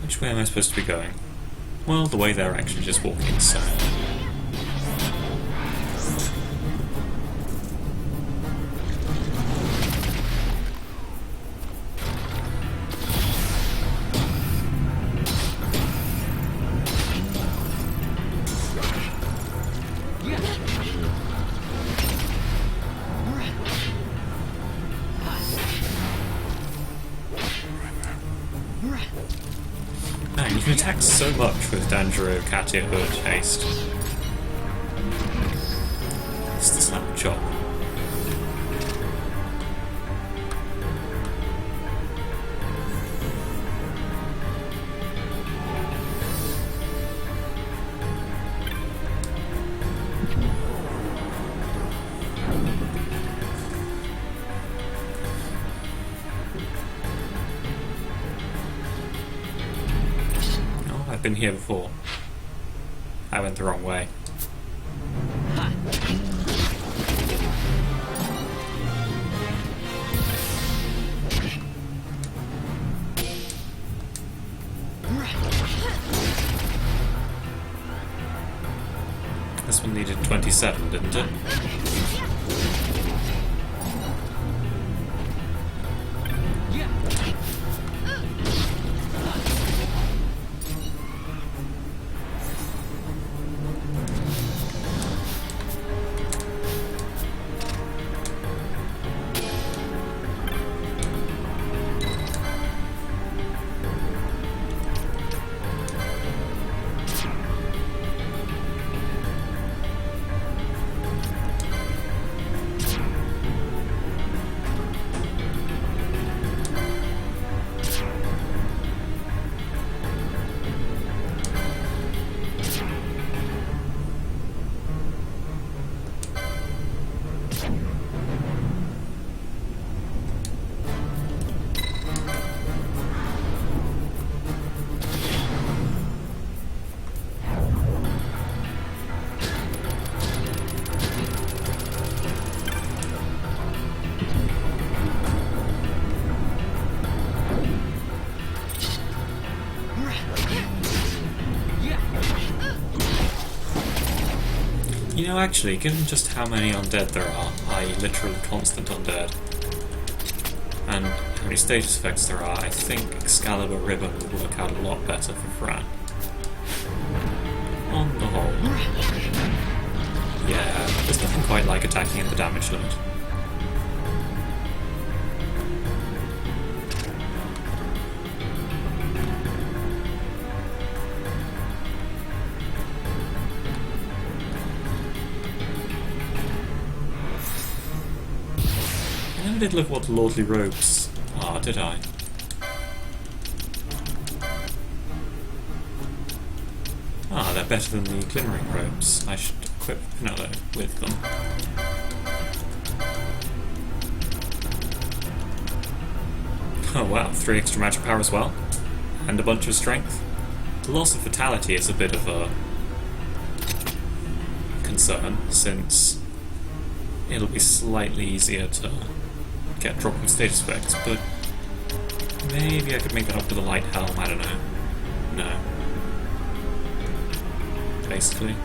Which way am I supposed to be going? Well, the way they're actually just walking, so... Man, you can attack so much with Danjiro, Katia Hood, Haste. It's the slap chop. I've been here before. I went the wrong way. This one needed 27, didn't it? You know, actually, given just how many undead there are, i.e. literally constant undead, and how many status effects there are, I think Excalibur Ribbon would work out a lot better for Fran. On the whole. Yeah, there's nothing quite like attacking at the damage limit. I did look what the Lordly Robes are, did I? Ah, they're better than the glimmering robes. I should equip another with them. Oh wow, 3 extra magic power as well. And a bunch of strength. The loss of vitality is a bit of a concern, since it'll be slightly easier to get dropping status effects, but maybe I could make that up with a light helm, I don't know. No. Basically.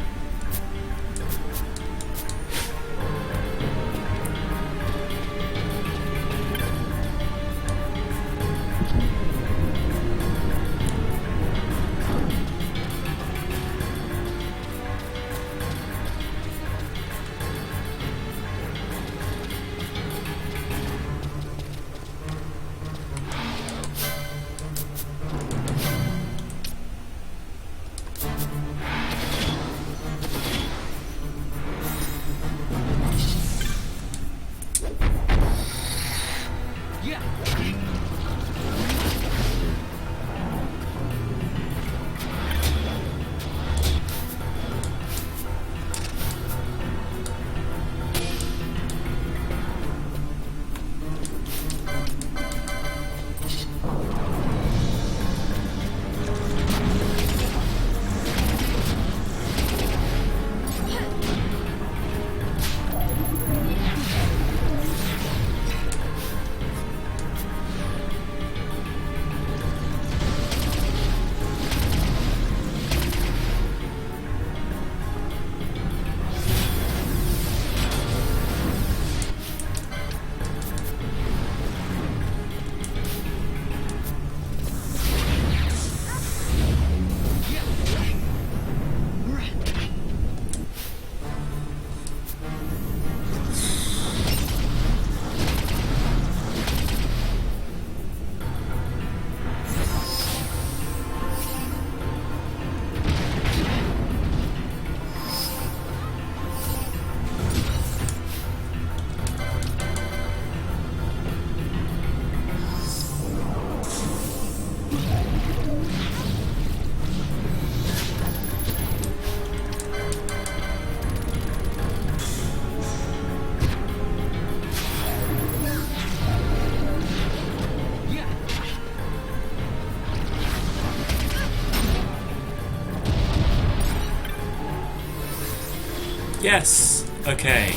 Yes! Okay.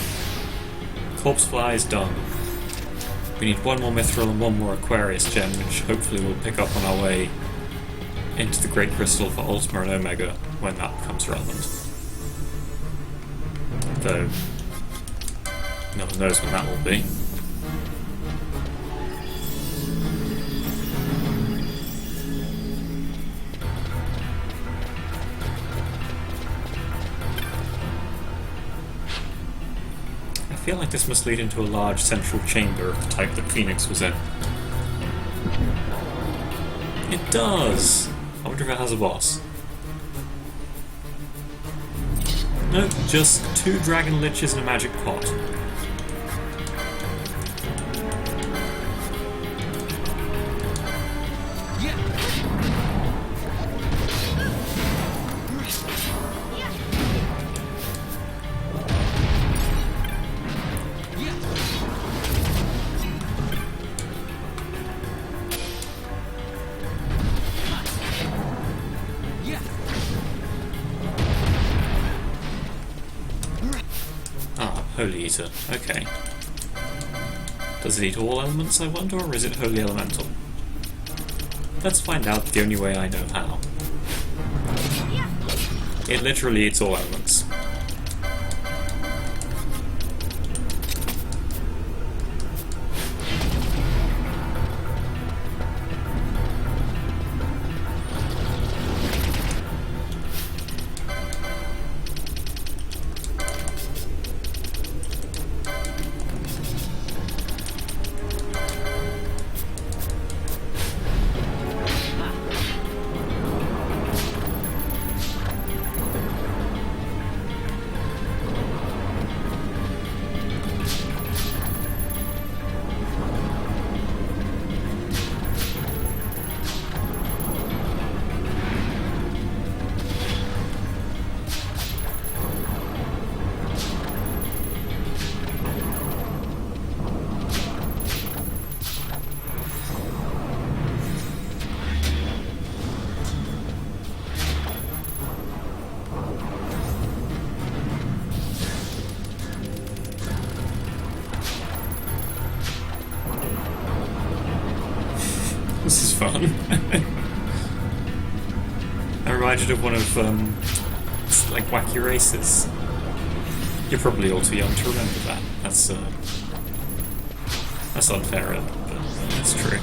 Corpse Fly is done. We need one more Mithril and one more Aquarius gem, which hopefully we'll pick up on our way into the Great Crystal for Ultima and Omega when that becomes relevant. Though, no one knows when that will be. I feel like this must lead into a large central chamber of the type that Phoenix was in. It does! I wonder if it has a boss. Nope, just 2 dragon liches and a magic pot. Holy Eater, okay. Does it eat all elements, I wonder, or is it wholly elemental? Let's find out the only way I know how. It literally eats all elements. fun. I reminded of one of like Wacky Races. You're probably all too young to remember that. That's unfair, but it's true.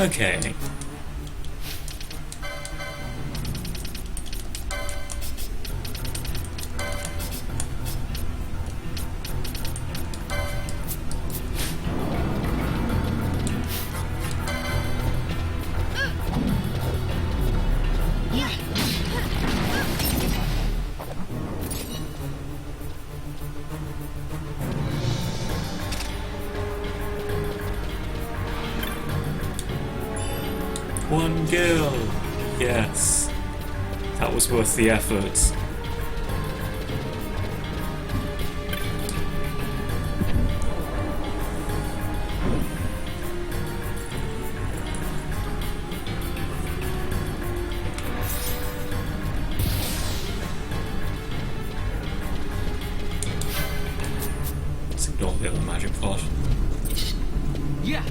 Okay. One gill! Yes. That was worth the effort. Let's ignore the other magic pot. Yeah.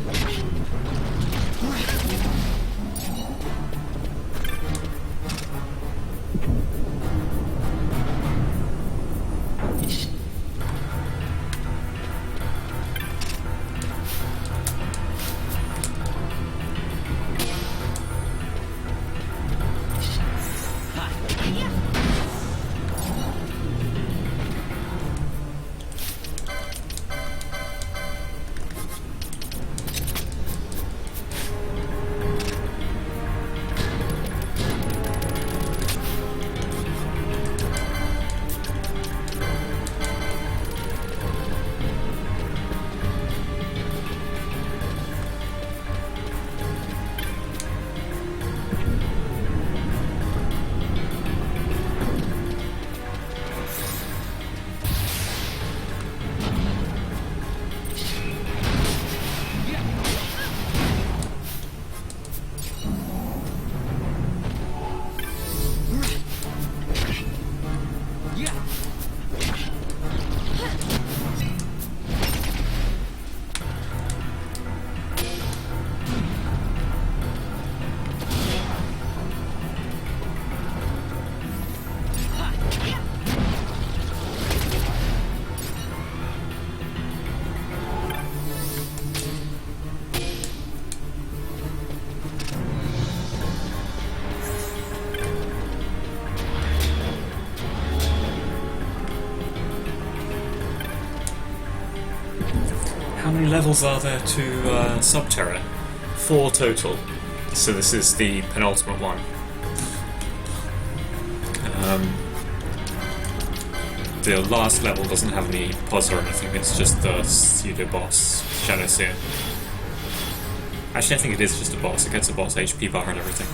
How many levels are there to Subterra? 4 total. So this is the penultimate one. The last level doesn't have any pods or anything, it's just the pseudo-boss, Shadow Seer. Actually, I think it is just a boss, it gets a boss HP bar and everything.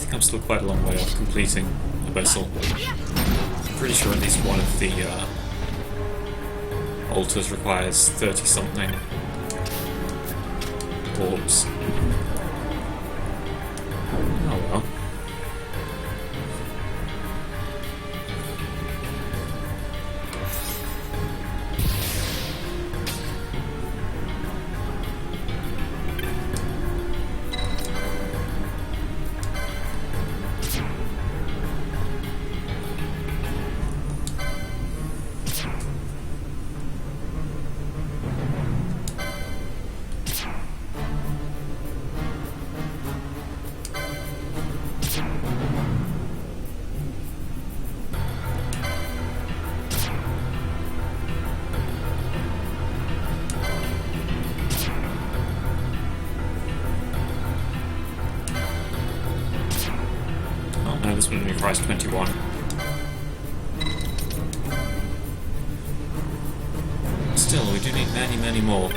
think I'm still quite a long way off completing Abyssal. I'm pretty sure at least one of the altars requires 30-something orbs. Oh well. This one only requires 21. Still, we do need many, many more.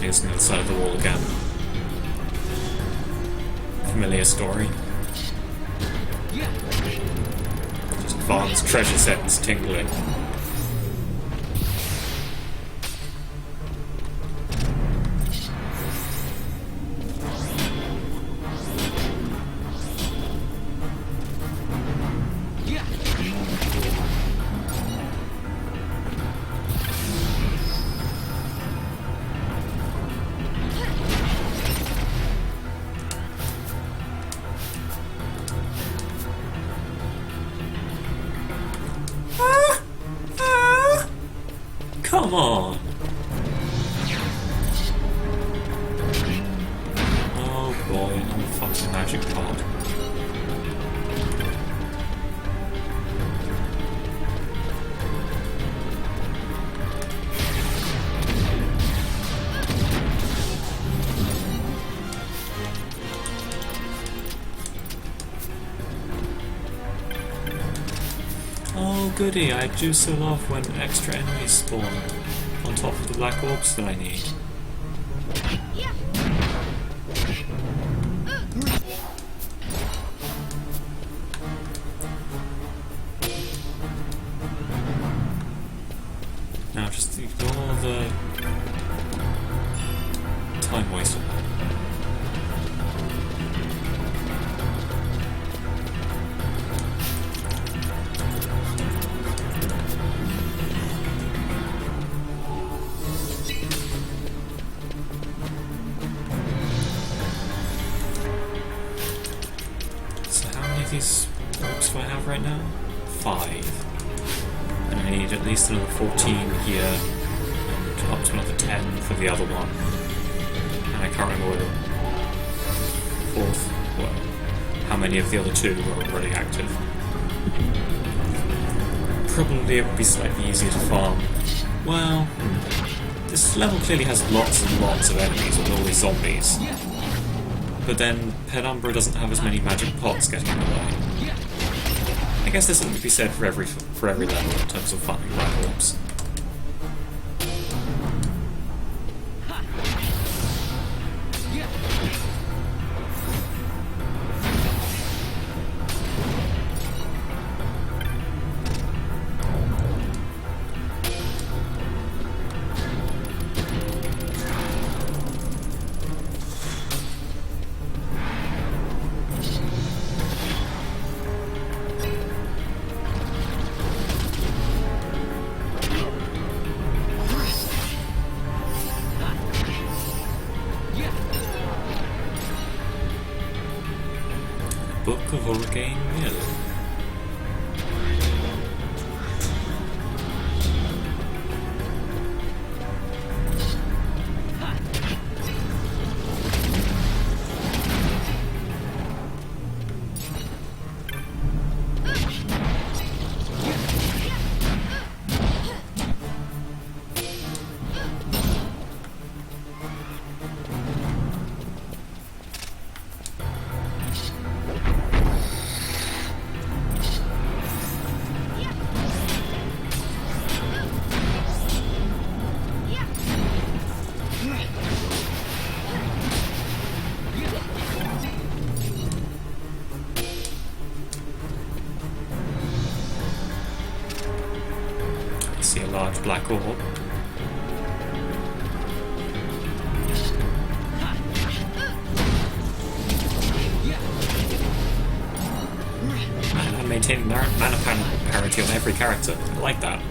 It's on the other side of the wall again. Familiar story. Just advanced treasure sets tingling. Come on! Oh boy, another fucking magic pod. Oh goody, I do so love when extra enemies spawn on top of the black orbs that I need. Now just ignore the time waster. These orbs do I have right now? 5. And I need at least another 14 here, and up to another 10 for the other one. And I can't remember whether how many of the other 2 were already active. Probably it would be slightly easier to farm. Well, this level clearly has lots and lots of enemies with all these zombies. But then Penumbra doesn't have as many magic pots getting in the way. I guess there's something to be said for every level in terms of farming black orbs. game in. See a large black orb. And maintaining mana parity on every character. I like that.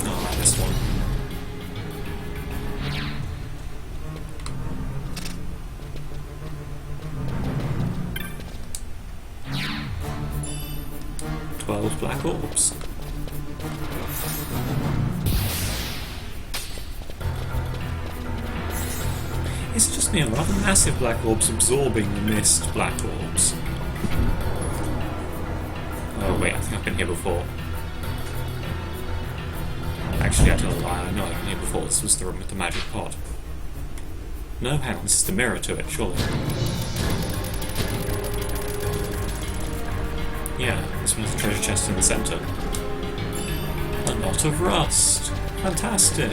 Oh, this one. Black orbs. It's just me, rather massive black orbs absorbing the mist black orbs. Oh wait, I think I've been here before. Actually, I don't lie, I know I've been here before. This was the room with the magic pot. No, hang on, this is the mirror to it, surely. Yeah, this one has a treasure chest in the centre. A lot of rust! Fantastic!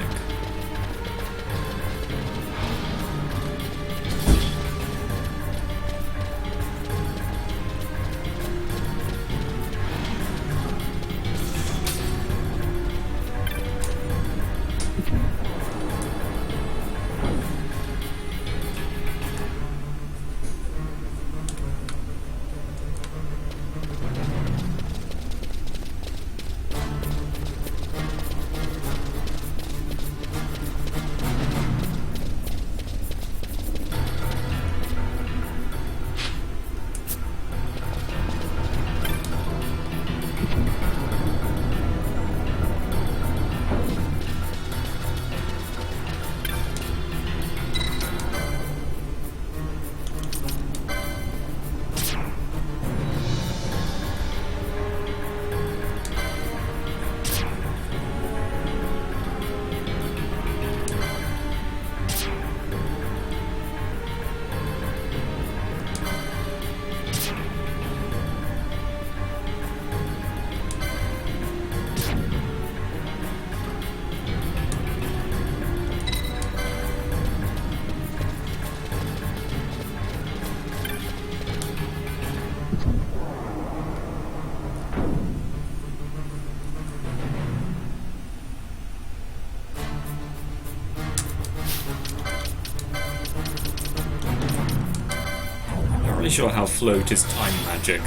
Sure how float is time magic.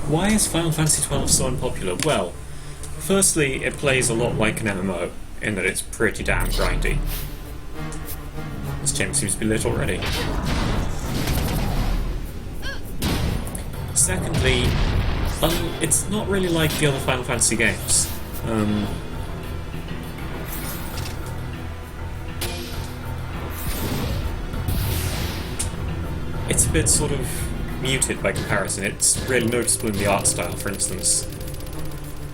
Why is Final Fantasy XII so unpopular? Well, firstly, it plays a lot like an MMO, in that it's pretty damn grindy. This chamber seems to be lit already. Secondly, it's not really like the other Final Fantasy games. It's a bit sort of muted by comparison. It's really noticeable in the art style, for instance.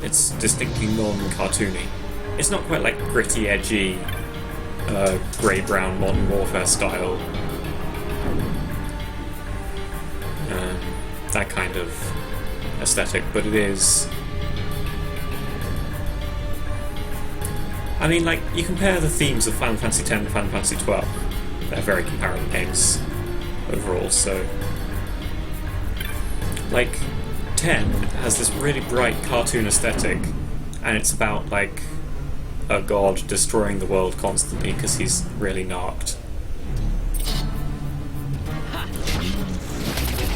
It's distinctly non-cartoony. It's not quite like gritty, edgy, grey-brown Modern Warfare style. That kind of aesthetic, but it is... I mean, like, you compare the themes of Final Fantasy X and Final Fantasy XII. They're very comparable games overall, so... Like, 10 has this really bright cartoon aesthetic, and it's about, like, a god destroying the world constantly because he's really narked.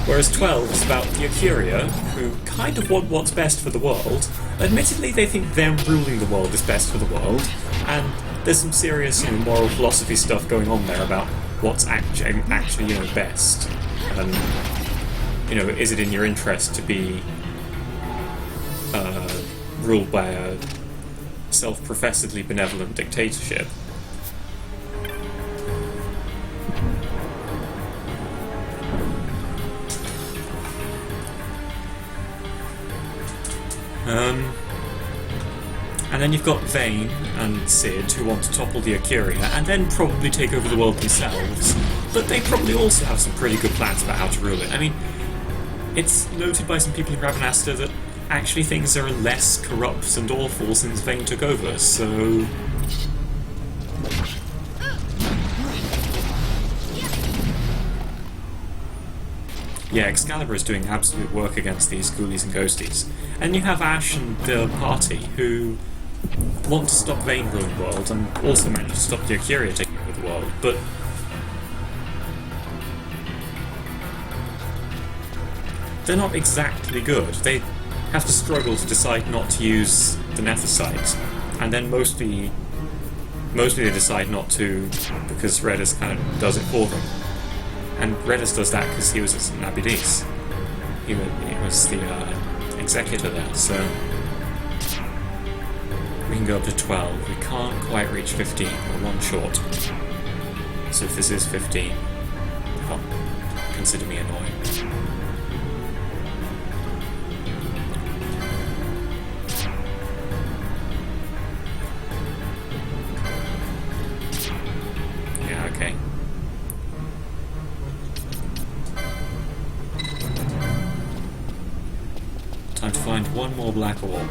Whereas 12 is about the Acuria, who kind of want what's best for the world. Admittedly, they think them ruling the world is best for the world, and there's some serious, moral philosophy stuff going on there about what's actually, best. And, is it in your interest to be ruled by a self-professedly benevolent dictatorship? And then you've got Vayne and Cid who want to topple the Acuria and then probably take over the world themselves, but they probably also have some pretty good plans about how to rule it. I mean, it's noted by some people in Ravenasta that actually things are less corrupt and awful since Vayne took over, so... Yeah, Excalibur is doing absolute work against these ghoulies and ghosties. And you have Ash and the party who want to stop Vayne ruling the world and also manage to stop the Acuria taking over the world, but they're not exactly good. They have to struggle to decide not to use the Nethicite, and then mostly they decide not to because Redis kind of does it for them. And Redis does that because he was at Nabidis. He was the executor there, so we can go up to 12. We can't quite reach 15, we're one short. So if this is 15, well, consider me annoying. Yeah, okay. Time to find one more black orb.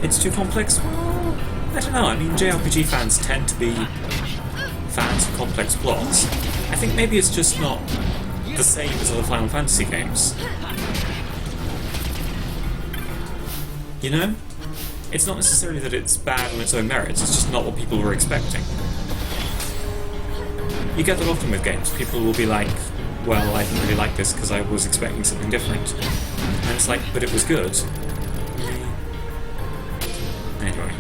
It's too complex? Well, I don't know. I mean, JRPG fans tend to be fans of complex plots. I think maybe it's just not the same as other Final Fantasy games. You know? It's not necessarily that it's bad on its own merits, it's just not what people were expecting. You get that often with games. People will be like, well, I didn't really like this because I was expecting something different. And it's like, but it was good. Anyway.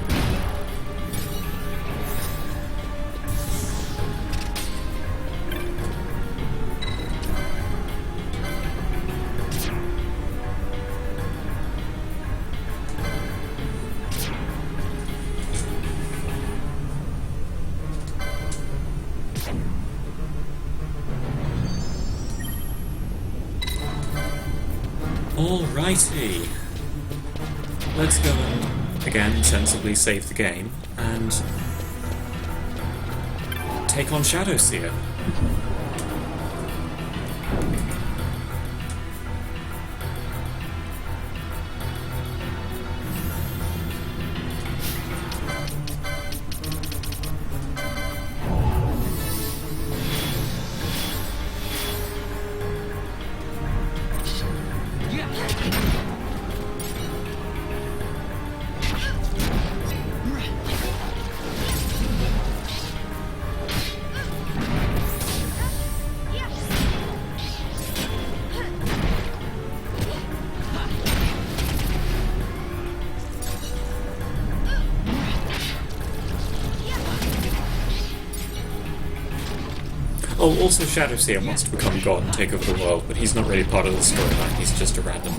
Alrighty. Let's go and, again, sensibly save the game, and take on Shadowseer. Oh, also Shadowseer wants to become God and take over the world, but he's not really part of the storyline, he's just a random,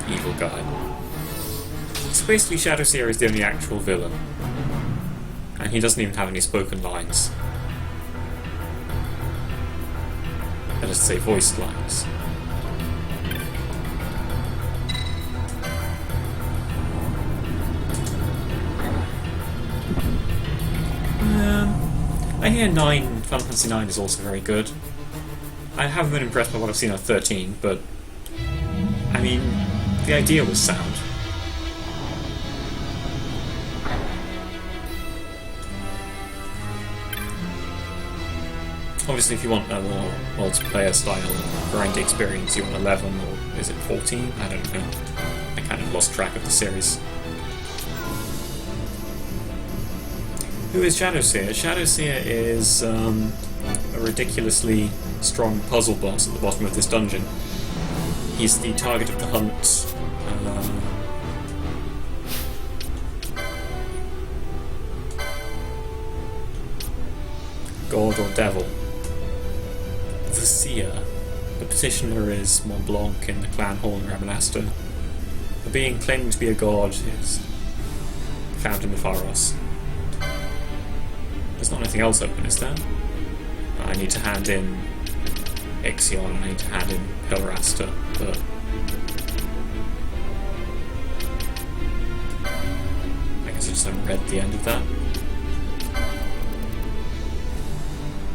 evil guy. So basically Shadowseer is the only actual villain, and he doesn't even have any spoken lines. to say voiced lines. I hear Final Fantasy IX is also very good. I haven't been impressed by what I've seen on 13, but I mean, the idea was sound. Obviously, if you want a more multiplayer style grind experience, you want 11 or is it 14? I don't know. I kind of lost track of the series. Who is Shadowseer? Shadowseer is a ridiculously strong puzzle boss at the bottom of this dungeon. He's the target of the hunt. God or devil. The Seer. The petitioner is Mont Blanc in the clan hall in Rabanastre. The being claiming to be a god is found in the Pharos. There's not anything else open, is there? I need to hand in Ixion and I need to hand in Pylraster, but I guess I just haven't read the end of that.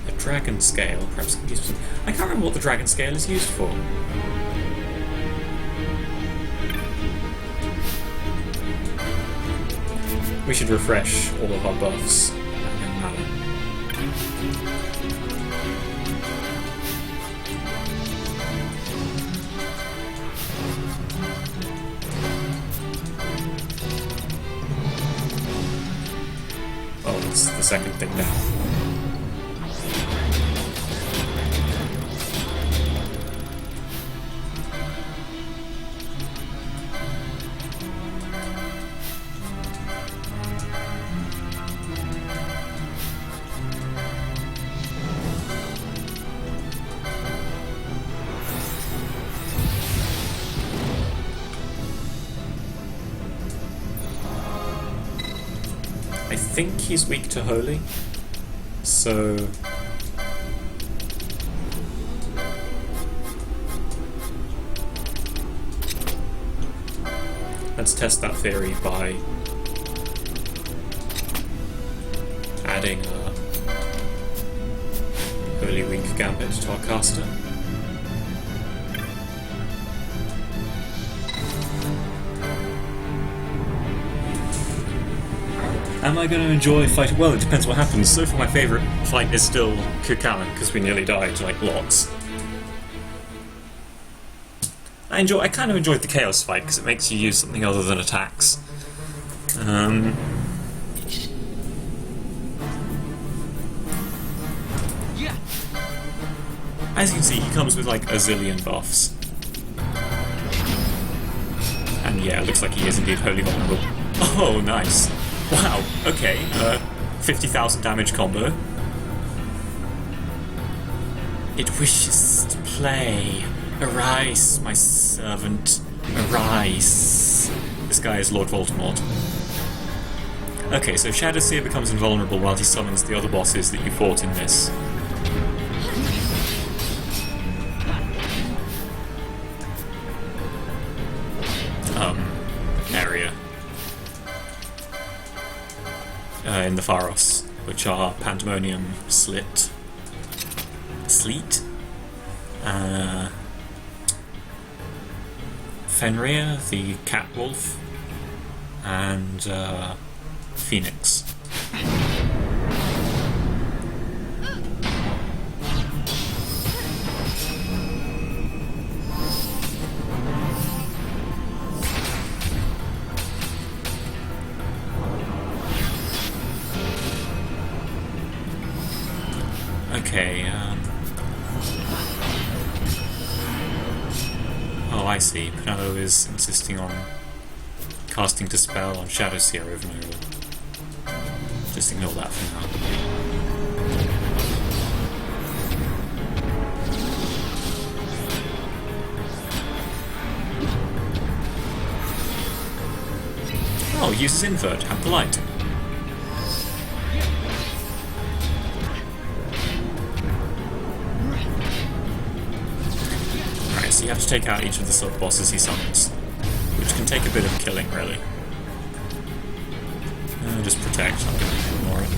A dragon scale, perhaps I can use something. I can't remember what the dragon scale is used for. We should refresh all of our buffs. Oh, it's the second thing now. I think he's weak to holy, so let's test that theory by adding a holy weak gambit to our caster. Am I going to enjoy fighting? Well, it depends what happens. So far my favourite fight is still Kukalan, because we nearly died, like, lots. I kind of enjoyed the Chaos fight, because it makes you use something other than attacks. As you can see, he comes with, like, a zillion buffs. And yeah, it looks like he is indeed wholly vulnerable. Oh, nice. Wow, okay, 50,000 damage combo. It wishes to play. Arise, my servant. Arise. This guy is Lord Voldemort. Okay, so Shadowseer becomes invulnerable while he summons the other bosses that you fought in this. Area. In the Pharos, which are Pandemonium, Sleet, Fenrir, the Catwolf, and Phoenix. Okay, oh, I see. Pinello is insisting on casting Dispel on Shadowseer over and over. Just ignore that for now. Oh, uses Invert. How polite. So you have to take out each of the sub-bosses he summons, which can take a bit of killing, really. Just protect, I'm going to ignore it.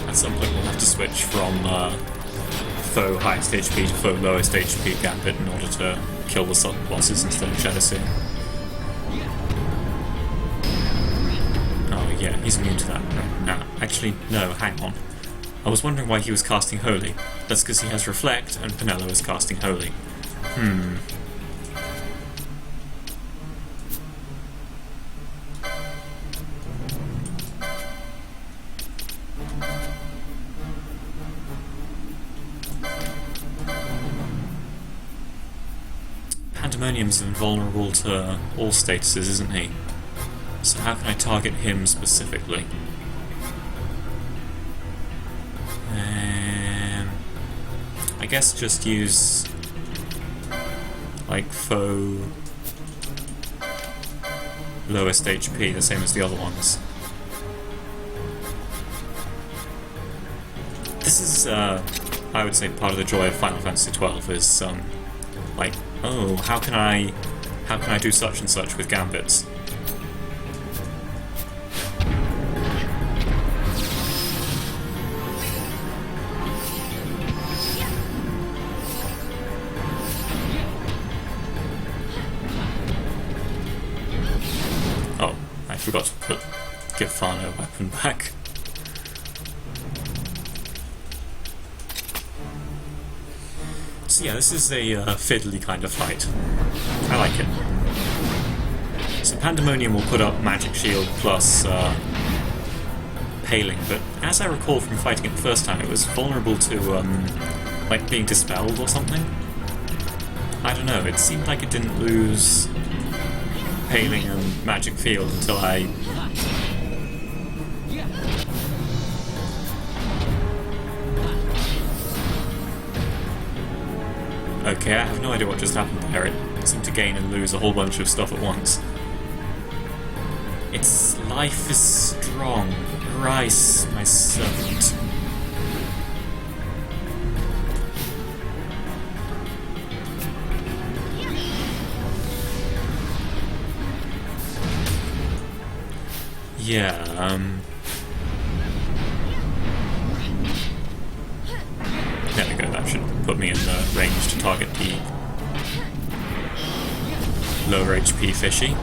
At some point we'll have to switch from foe highest HP to foe lowest HP Gambit in order to kill the sub-bosses instead of Shadow Seer. Oh yeah, he's immune to that. Nah, actually, no, hang on. I was wondering why he was casting Holy. That's because he has Reflect and Penelo is casting Holy. Pandemonium's invulnerable to all statuses, isn't he? So how can I target him specifically? I guess just use like foe lowest HP, the same as the other ones. This is, I would say, part of the joy of Final Fantasy XII is like, oh, how can I do such and such with gambits? Oh, I forgot to give Fano a weapon back. So yeah, this is a fiddly kind of fight. I like it. So Pandemonium will put up Magic Shield plus Paling, but as I recall from fighting it the first time, it was vulnerable to like being dispelled or something. I don't know, it seemed like it didn't lose Paling and Magic Field until I... Okay, I have no idea what just happened there. It seemed to gain and lose a whole bunch of stuff at once. Its life is strong. Rice, my servant. Yeah, there we go, that should put me in the range to target the lower HP fishy.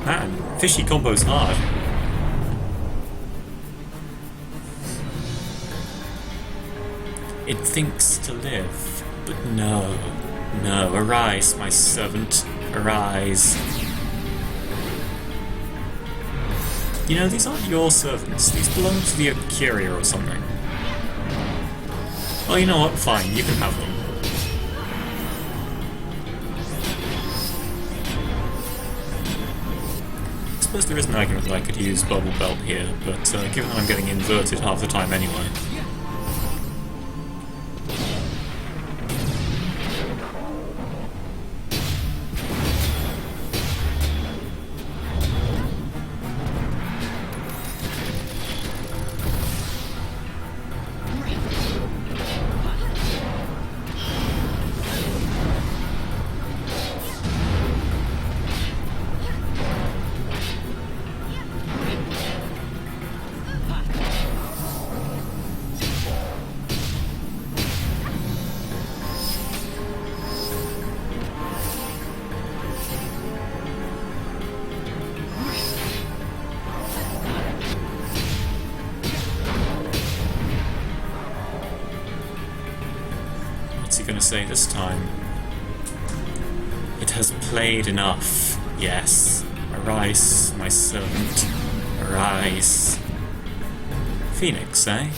Man, fishy combo's hard. It thinks to live, but no. No, arise, my servant, arise. You know, these aren't your servants, these belong to the Curia or something. Oh, you know what, fine, you can have them. I suppose there is an argument that I could use Bubble Belt here, but given that I'm getting inverted half the time anyway... gonna say this time? It has played enough. Yes. Arise, my servant. Arise. Phoenix, eh?